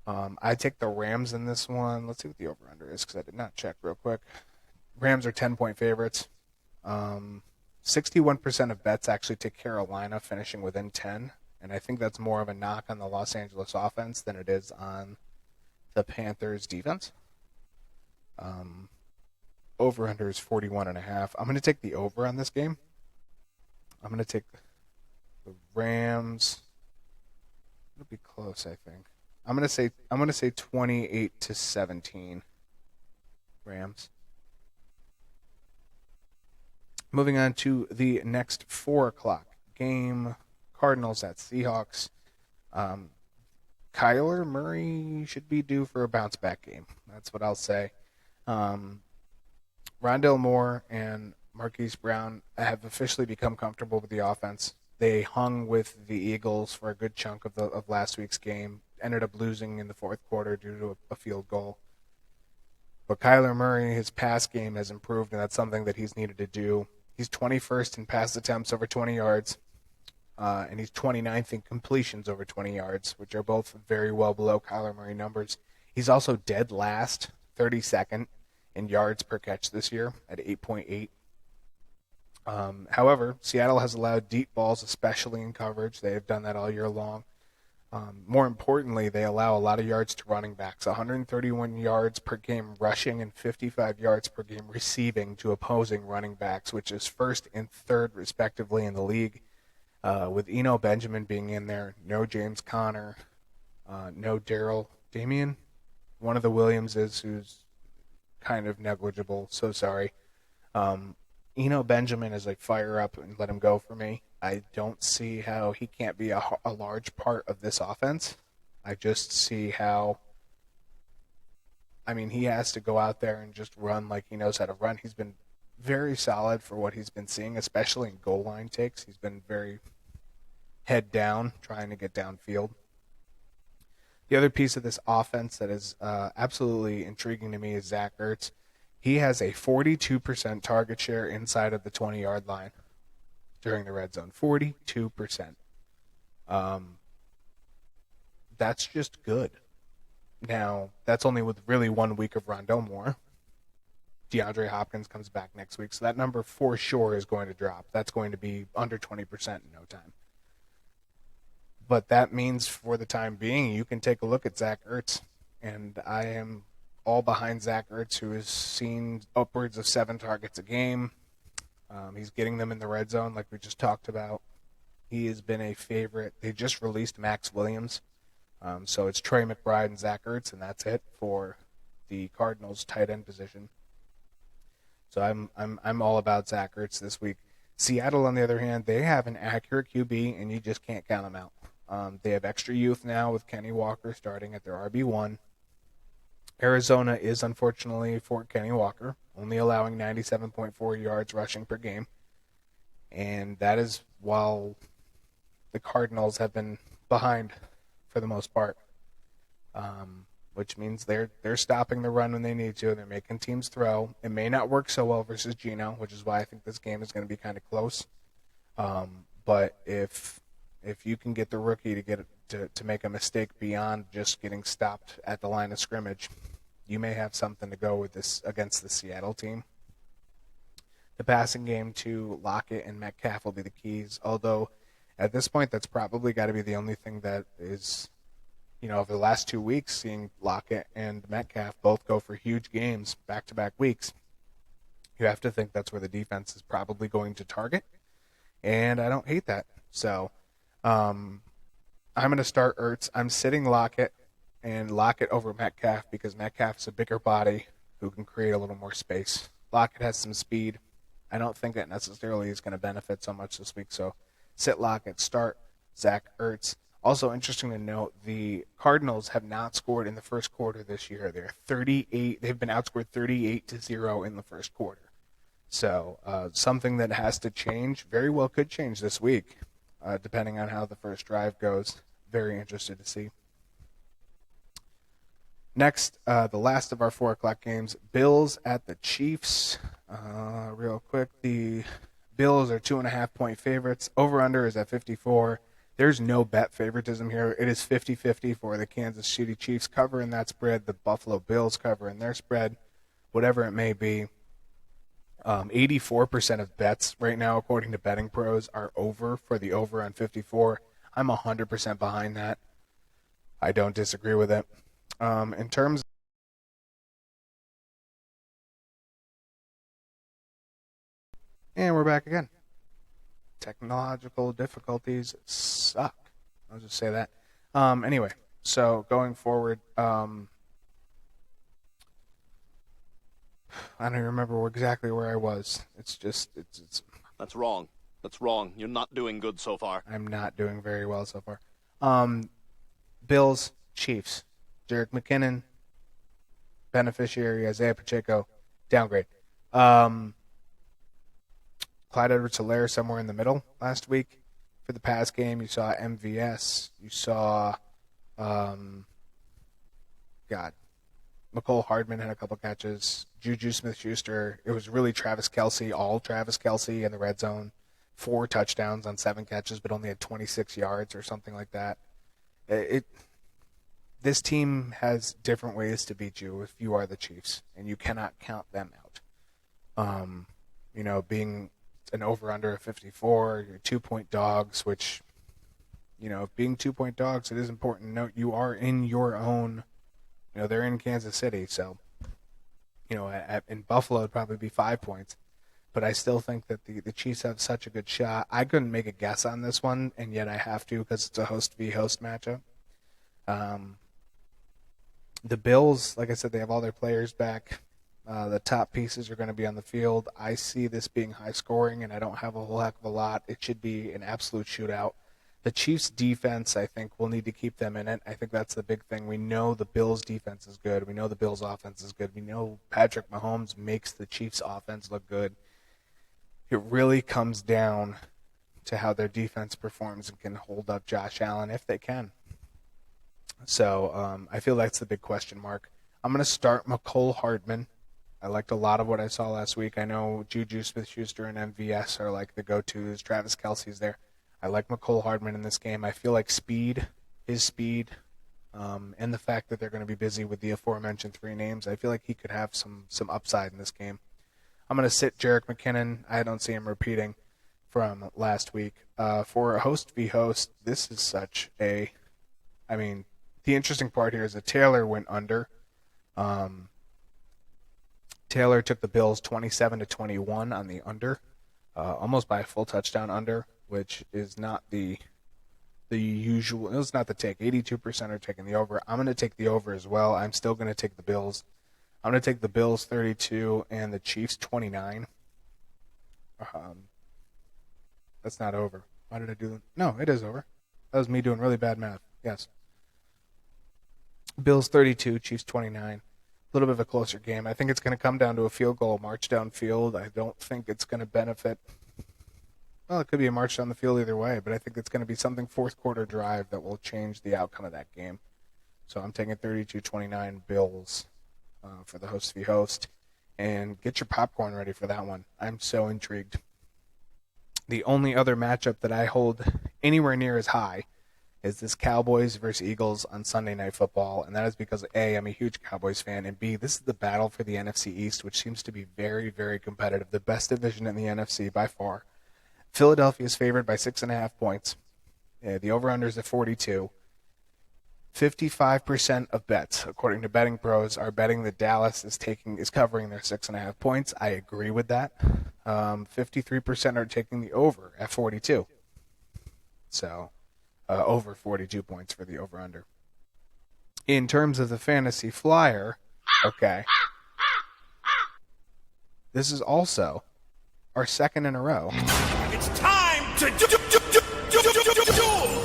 I take the Rams in this one. Let's see what the over-under is because I did not check real quick. Rams are 10-point favorites. 61% of bets actually take Carolina finishing within 10, and I think that's more of a knock on the Los Angeles offense than it is on the Panthers defense. Over-under is 41.5. I'm going to take the over on this game. I'm going to take the Rams. It'll be close, I think. I'm going to say 28-17 Rams. Moving on to the next 4 o'clock game, Cardinals at Seahawks. Kyler Murray should be due for a bounce-back game. That's what I'll say. Rondale Moore and Marquise Brown have officially become comfortable with the offense. They hung with the Eagles for a good chunk of last week's game, ended up losing in the fourth quarter due to a field goal. But Kyler Murray, his pass game has improved, and that's something that he's needed to do. He's 21st in pass attempts over 20 yards, and he's 29th in completions over 20 yards, which are both very well below Kyler Murray numbers. He's also dead last, 32nd in yards per catch this year at 8.8. However, Seattle has allowed deep balls, especially in coverage. They have done that all year long. More importantly, they allow a lot of yards to running backs, 131 yards per game rushing and 55 yards per game receiving to opposing running backs, which is first and third, respectively, in the league. With Eno Benjamin being in there, no James Conner, no Daryl Damian. One of the Williamses who's kind of negligible, so sorry. Eno Benjamin is like fire up and let him go for me. I don't see how he can't be a large part of this offense. I just see how, he has to go out there and just run like he knows how to run. He's been very solid for what he's been seeing, especially in goal line takes. He's been very head down, trying to get downfield. The other piece of this offense that is absolutely intriguing to me is Zach Ertz. He has a 42% target share inside of the 20-yard line during the red zone. 42%. That's just good. Now, that's only with really 1 week of Rondale Moore. DeAndre Hopkins comes back next week. So that number for sure is going to drop. That's going to be under 20% in no time. But that means for the time being, you can take a look at Zach Ertz. And I am all behind Zach Ertz, who has seen upwards of 7 targets a game. He's getting them in the red zone like we just talked about. He has been a favorite. They just released Max Williams. So it's Trey McBride and Zach Ertz, and that's it for the Cardinals tight end position. So I'm all about Zach Ertz this week. Seattle, on the other hand, they have an accurate QB, and you just can't count them out. They have extra youth now with Kenny Walker starting at their RB1. Arizona is, unfortunately, for Kenny Walker, only allowing 97.4 yards rushing per game. And that is while the Cardinals have been behind for the most part, which means they're stopping the run when they need to. They're making teams throw. It may not work so well versus Geno, which is why I think this game is going to be kind of close. But if you can get the rookie to make a mistake beyond just getting stopped at the line of scrimmage, you may have something to go with this against the Seattle team. The passing game to Lockett and Metcalf will be the keys, although at this point that's probably got to be the only thing that is, over the last 2 weeks, seeing Lockett and Metcalf both go for huge games back-to-back weeks, you have to think that's where the defense is probably going to target, and I don't hate that. So I'm going to start Ertz. I'm sitting Lockett over Metcalf because Metcalf's a bigger body who can create a little more space. Lockett has some speed. I don't think that necessarily is going to benefit so much this week. So sit Lockett, start Zach Ertz. Also interesting to note, the Cardinals have not scored in the first quarter this year. They've been outscored 38-0 in the first quarter. So something that has to change, very well could change this week, depending on how the first drive goes. Very interested to see. Next, the last of our 4 o'clock games, Bills at the Chiefs. Real quick, the Bills are 2.5-point favorites. Over-under is at 54. There's no bet favoritism here. It is 50-50 for the Kansas City Chiefs covering that spread, the Buffalo Bills covering their spread, whatever it may be. 84% of bets right now, according to Betting Pros, are over for the over on 54. I'm 100% behind that. I don't disagree with it. In terms and we're back again. Technological difficulties suck. I'll just say that. Anyway, so going forward, I don't even remember exactly where I was. It's That's wrong. That's wrong. You're not doing good so far. I'm not doing very well so far. Bills, Chiefs. Jerick McKinnon, beneficiary. Isaiah Pacheco, downgrade. Clyde Edwards-Helaire somewhere in the middle last week. For the pass game, you saw MVS. You saw, McCole Hardman had a couple catches. Juju Smith-Schuster. It was really Travis Kelce, all Travis Kelce in the red zone. 4 touchdowns on 7 catches, but only had 26 yards or something like that. This team has different ways to beat you if you are the Chiefs, and you cannot count them out. Being an over-under of 54, you're 2-point dogs, which, being 2-point dogs, it is important to note you are in your own, they're in Kansas City, so, in Buffalo it'd probably be 5 points. But I still think that the Chiefs have such a good shot. I couldn't make a guess on this one, and yet I have to because it's a host v. host matchup. The Bills, like I said, they have all their players back. The top pieces are going to be on the field. I see this being high scoring, and I don't have a whole heck of a lot. It should be an absolute shootout. The Chiefs' defense, I think, will need to keep them in it. I think that's the big thing. We know the Bills' defense is good. We know the Bills' offense is good. We know Patrick Mahomes makes the Chiefs' offense look good. It really comes down to how their defense performs and can hold up Josh Allen if they can. So I feel that's the big question mark. I'm going to start McCole Hardman. I liked a lot of what I saw last week. I know Juju Smith-Schuster and MVS are like the go-tos. Travis Kelce's there. I like McCole Hardman in this game. I feel like his speed, and the fact that they're going to be busy with the aforementioned 3 names, I feel like he could have some upside in this game. I'm going to sit Jerick McKinnon. I don't see him repeating from last week. For a host v. host, this is such a... I mean, the interesting part here is that Taylor went under. Taylor took the Bills 27-21 on the under, almost by a full touchdown under, which is not the usual. It's not the take. 82% are taking the over. I'm going to take the over as well. I'm still going to take the Bills. I'm going to take the Bills 32 and the Chiefs 29. That's not over. Why did I do that? No, it is over. That was me doing really bad math. Yes. Bills 32, Chiefs 29. A little bit of a closer game. I think it's going to come down to a field goal march downfield. I don't think it's going to benefit. Well, it could be a march down the field either way, but I think it's going to be something fourth quarter drive that will change the outcome of that game. So I'm taking 32-29 Bills for the host v. host. And get your popcorn ready for that one. I'm so intrigued. The only other matchup that I hold anywhere near as high is this Cowboys versus Eagles on Sunday Night Football, and that is because A, I'm a huge Cowboys fan, and B, this is the battle for the NFC East, which seems to be very, very competitive. The best division in the NFC by far. Philadelphia is favored by 6.5 points. The over-under is at 42. 55% of bets, according to betting pros, are betting that Dallas is covering their 6.5 points. I agree with that. 53% are taking the over at 42. So, over 42 points for the over-under. In terms of the fantasy flyer, okay, this is also our second in a row. It's time to do.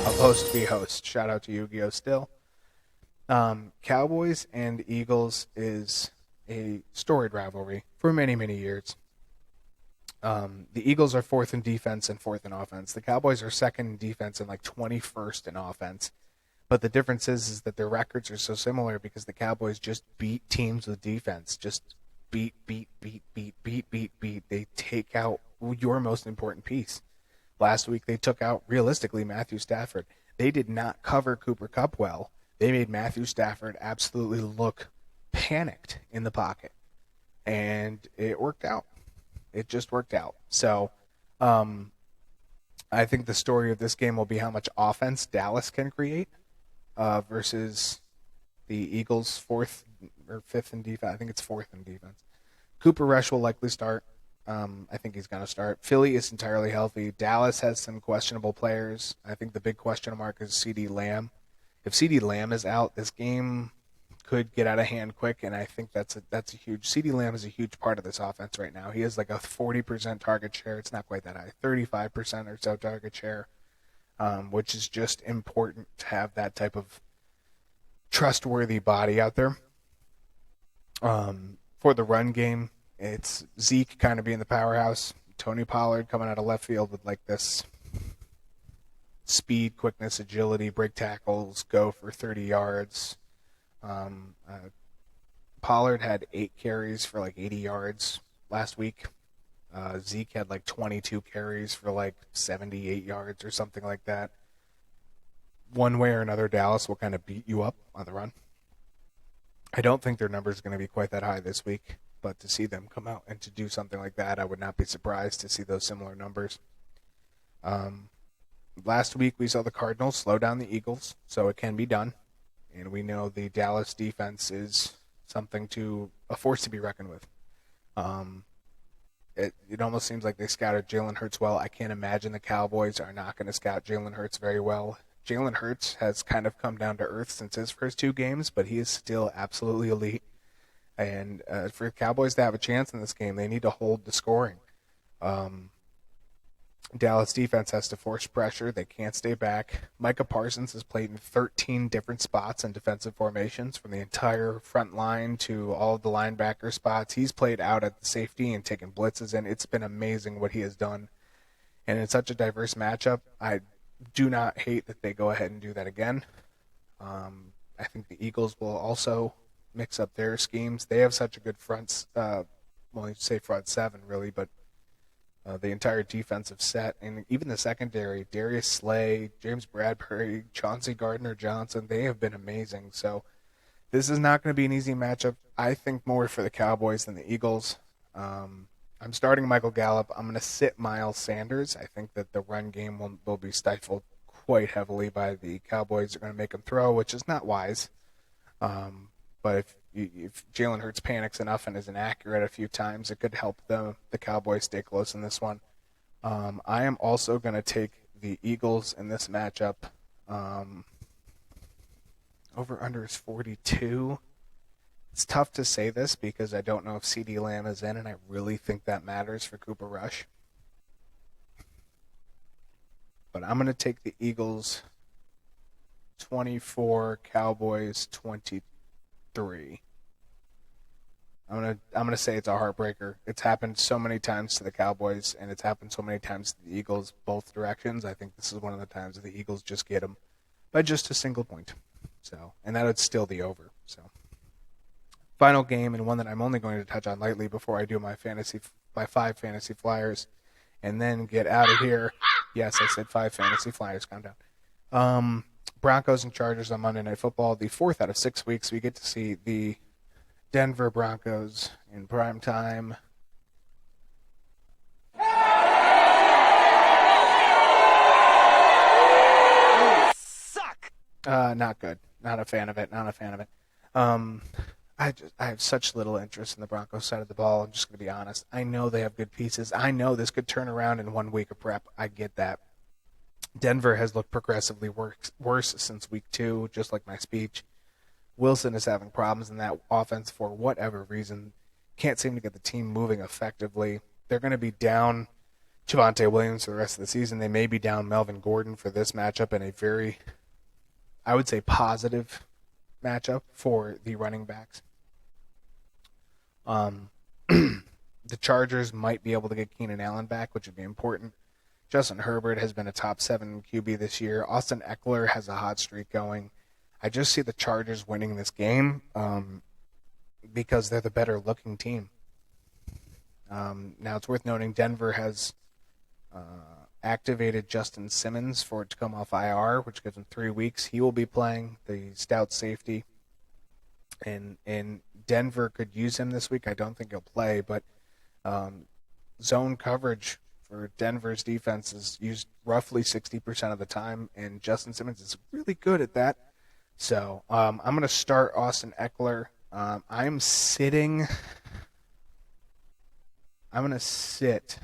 Of host v. host. Shout out to Yu-Gi-Oh! Still. Cowboys and Eagles is a storied rivalry for many, many years. The Eagles are 4th in defense and 4th in offense. The Cowboys are 2nd in defense and like 21st in offense. But the difference is that their records are so similar because the Cowboys just beat teams with defense. Just beat. They take out your most important piece. Last week they took out, realistically, Matthew Stafford. They did not cover Cooper Kupp well. They made Matthew Stafford absolutely look panicked in the pocket. And it worked out. It just worked out. So I think the story of this game will be how much offense Dallas can create versus the Eagles' 4th or 5th in defense. I think it's 4th in defense. Cooper Rush will likely start. I think he's going to start. Philly is entirely healthy. Dallas has some questionable players. I think the big question mark is CeeDee Lamb. If CeeDee Lamb is out, this game could get out of hand quick, and I think that's a huge. CeeDee Lamb is a huge part of this offense right now. He has like a 40% target share. It's not quite that high, 35% or so target share, which is just important to have that type of trustworthy body out there. For the run game, it's Zeke kind of being the powerhouse. Tony Pollard coming out of left field with like this speed, quickness, agility, break tackles, go for 30 yards. Pollard had 8 carries for like 80 yards last week. Zeke had like 22 carries for like 78 yards or something like that. One way or another, Dallas will kind of beat you up on the run. I don't think their number is going to be quite that high this week, but to see them come out and to do something like that, I would not be surprised to see those similar numbers. Last week we saw the Cardinals slow down the Eagles, so it can be done. And we know the Dallas defense is a force to be reckoned with. It almost seems like they scouted Jalen Hurts well. I can't imagine the Cowboys are not going to scout Jalen Hurts very well. Jalen Hurts has kind of come down to earth since his first 2 games, but he is still absolutely elite. And for the Cowboys to have a chance in this game, they need to hold the scoring. Dallas defense has to force pressure. They can't stay back. Micah Parsons has played in 13 different spots in defensive formations, from the entire front line to all of the linebacker spots. He's played out at the safety and taken blitzes, and it's been amazing what he has done. And in such a diverse matchup, I do not hate that they go ahead and do that again. I think the Eagles will also mix up their schemes. They have such a good front, you say front 7 really, but The entire defensive set, and even the secondary, Darius Slay, James Bradbury, Chauncey Gardner-Johnson, they have been amazing. So this is not going to be an easy matchup, I think, more for the Cowboys than the Eagles. I'm starting Michael Gallup. I'm going to sit Miles Sanders. I think that the run game will be stifled quite heavily by the Cowboys. They're going to make him throw, which is not wise. But if Jalen Hurts panics enough and is inaccurate a few times, it could help the Cowboys stay close in this one. I am also going to take the Eagles in this matchup. Over-under is 42. It's tough to say this because I don't know if CeeDee Lamb is in, and I really think that matters for Cooper Rush. But I'm going to take the Eagles 24, Cowboys 23. I'm gonna say it's a heartbreaker. It's happened so many times to the Cowboys, and it's happened so many times to the Eagles, both directions. I think this is one of the times that the Eagles just get them by just a single point. So, and that would still be over. So, final game, and one that I'm only going to touch on lightly before I do my 5 fantasy flyers, and then get out of here. Yes, I said 5 fantasy flyers. Calm down. Broncos and Chargers on Monday Night Football. The 4th out of 6 weeks, we get to see the Denver Broncos in prime time. Suck! Not good. Not a fan of it. I have such little interest in the Broncos side of the ball. I'm just going to be honest. I know they have good pieces. I know this could turn around in 1 week of prep. I get that. Denver has looked progressively worse since week 2, just like my speech. Wilson is having problems in that offense for whatever reason. Can't seem to get the team moving effectively. They're going to be down Javonte Williams for the rest of the season. They may be down Melvin Gordon for this matchup in a very, I would say, positive matchup for the running backs. The Chargers might be able to get Keenan Allen back, which would be important. Justin Herbert has been a top 7 QB this year. Austin Eckler has a hot streak going. I just see the Chargers winning this game because they're the better-looking team. Now, it's worth noting Denver has activated Justin Simmons for it to come off IR, which gives him 3 weeks. He will be playing the stout safety. And Denver could use him this week. I don't think he'll play, but zone coverage for Denver's defense is used roughly 60% of the time, and Justin Simmons is really good at that. So I'm going to start Austin Eckler. I'm going to sit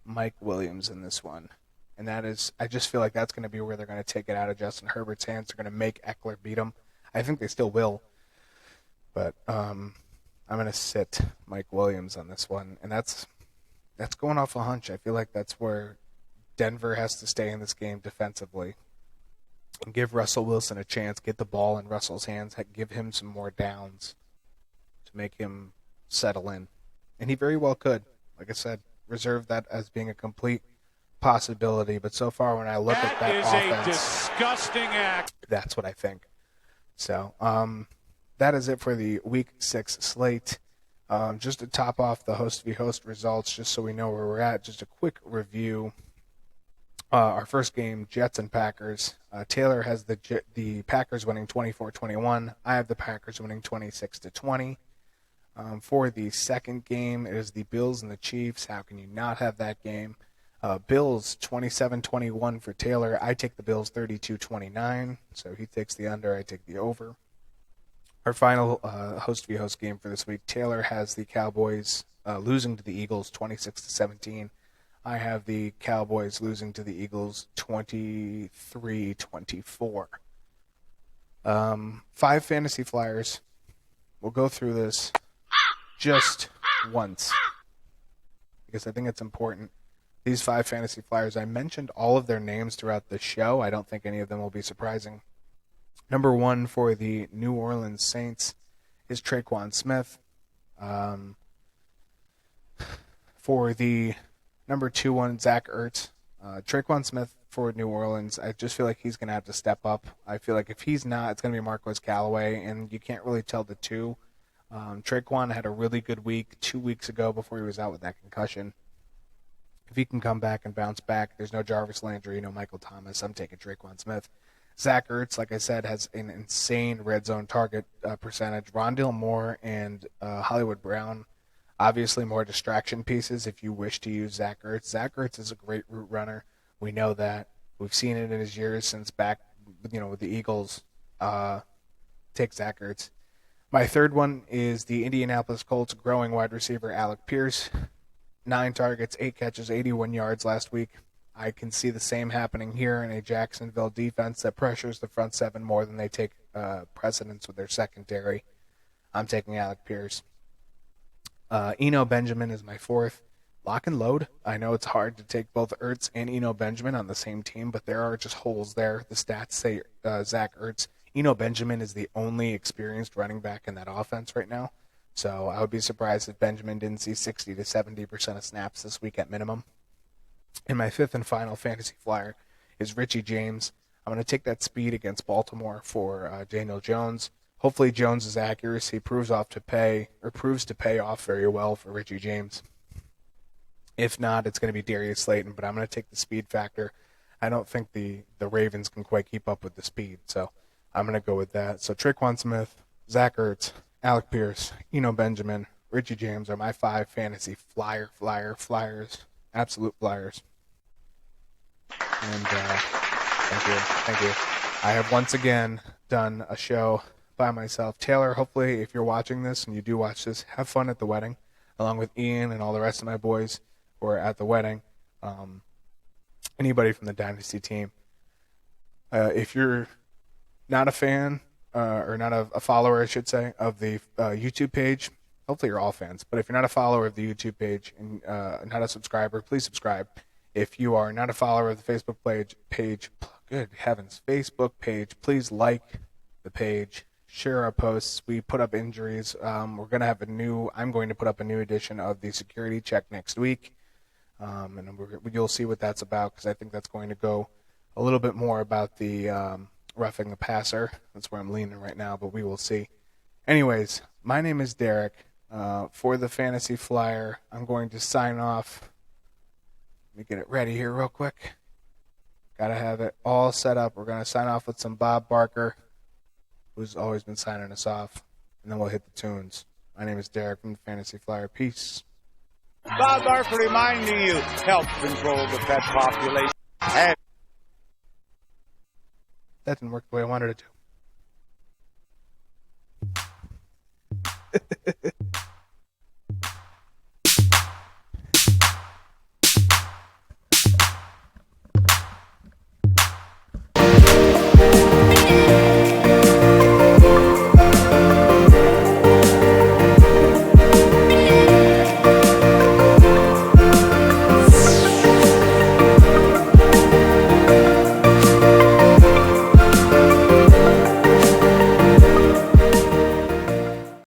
Mike Williams in this one. And that is, I just feel like that's going to be where they're going to take it out of Justin Herbert's hands. They're going to make Eckler beat him. I think they still will. But I'm going to sit Mike Williams on this one. And that's going off a hunch. I feel like that's where Denver has to stay in this game defensively and give Russell Wilson a chance, get the ball in Russell's hands, give him some more downs to make him settle in. And he very well could. Like I said, reserve that as being a complete possibility. But so far when I look at that offense, that is a disgusting act. That's what I think. So that is it for the Week 6 slate. Just to top off the host v. host results, just so we know where we're at, just a quick review. Our first game, Jets and Packers. Taylor has the Packers winning 24-21. I have the Packers winning 26-20. For the second game, it is the Bills and the Chiefs. How can you not have that game? Bills 27-21 for Taylor. I take the Bills 32-29. So he takes the under, I take the over. Our final host v. host game for this week, Taylor has the Cowboys losing to the Eagles 26-17. I have the Cowboys losing to the Eagles 23-24. 5 fantasy flyers. We'll go through this just once because I think it's important. These 5 fantasy flyers, I mentioned all of their names throughout the show. I don't think any of them will be surprising. Number 1 for the New Orleans Saints is Traquan Smith. For the number 2 one, Zach Ertz. Traquan Smith for New Orleans, I just feel like he's going to have to step up. I feel like if he's not, it's going to be Marquez Callaway, and you can't really tell the two. Traquan had a really good week 2 weeks ago before he was out with that concussion. If he can come back and bounce back, there's no Jarvis Landry, no Michael Thomas. I'm taking Traquan Smith. Zach Ertz, like I said, has an insane red zone target percentage. Rondale Moore and Hollywood Brown, obviously more distraction pieces if you wish to use Zach Ertz. Zach Ertz is a great route runner. We know that. We've seen it in his years since back, with the Eagles. Take Zach Ertz. My third one is the Indianapolis Colts growing wide receiver Alec Pierce. 9 targets, 8 catches, 81 yards last week. I can see the same happening here in a Jacksonville defense that pressures the front seven more than they take precedence with their secondary. I'm taking Alec Pierce. Eno Benjamin is my fourth. Lock and load. I know it's hard to take both Ertz and Eno Benjamin on the same team, but there are just holes there. The stats say Zach Ertz. Eno Benjamin is the only experienced running back in that offense right now. So I would be surprised if Benjamin didn't see 60 to 70% of snaps this week at minimum. And my fifth and final fantasy flyer is Richie James. I'm going to take that speed against Baltimore for Daniel Jones. Hopefully Jones' accuracy proves to pay off very well for Richie James. If not, it's going to be Darius Slayton, but I'm going to take the speed factor. I don't think the Ravens can quite keep up with the speed, so I'm going to go with that. So Traquan Smith, Zach Ertz, Alec Pierce, Eno Benjamin, Richie James are my 5 fantasy flyers, absolute flyers. And thank you. I have once again done a show by myself. Taylor, hopefully if you're watching this and you do watch this, have fun at the wedding, along with Ian and all the rest of my boys who are at the wedding. Anybody from the Dynasty team. If you're not a fan, or not a follower, I should say, of the YouTube page, hopefully you're all fans, but if you're not a follower of the YouTube page and not a subscriber, please subscribe. If you are not a follower of the Facebook page, good heavens, Facebook page, please like the page, share our posts. We put up injuries. I'm going to put up a new edition of the security check next week, and you'll see what that's about, because I think that's going to go a little bit more about the roughing the passer. That's where I'm leaning right now, but we will see. Anyways, my name is Derek. For the Fantasy Flyer, I'm going to sign off. Let me get it ready here real quick. Got to have it all set up. We're going to sign off with some Bob Barker, who's always been signing us off, and then we'll hit the tunes. My name is Derek from the Fantasy Flyer. Peace. Bob Barker reminding you, help control the pet population. And That didn't work the way I wanted it to.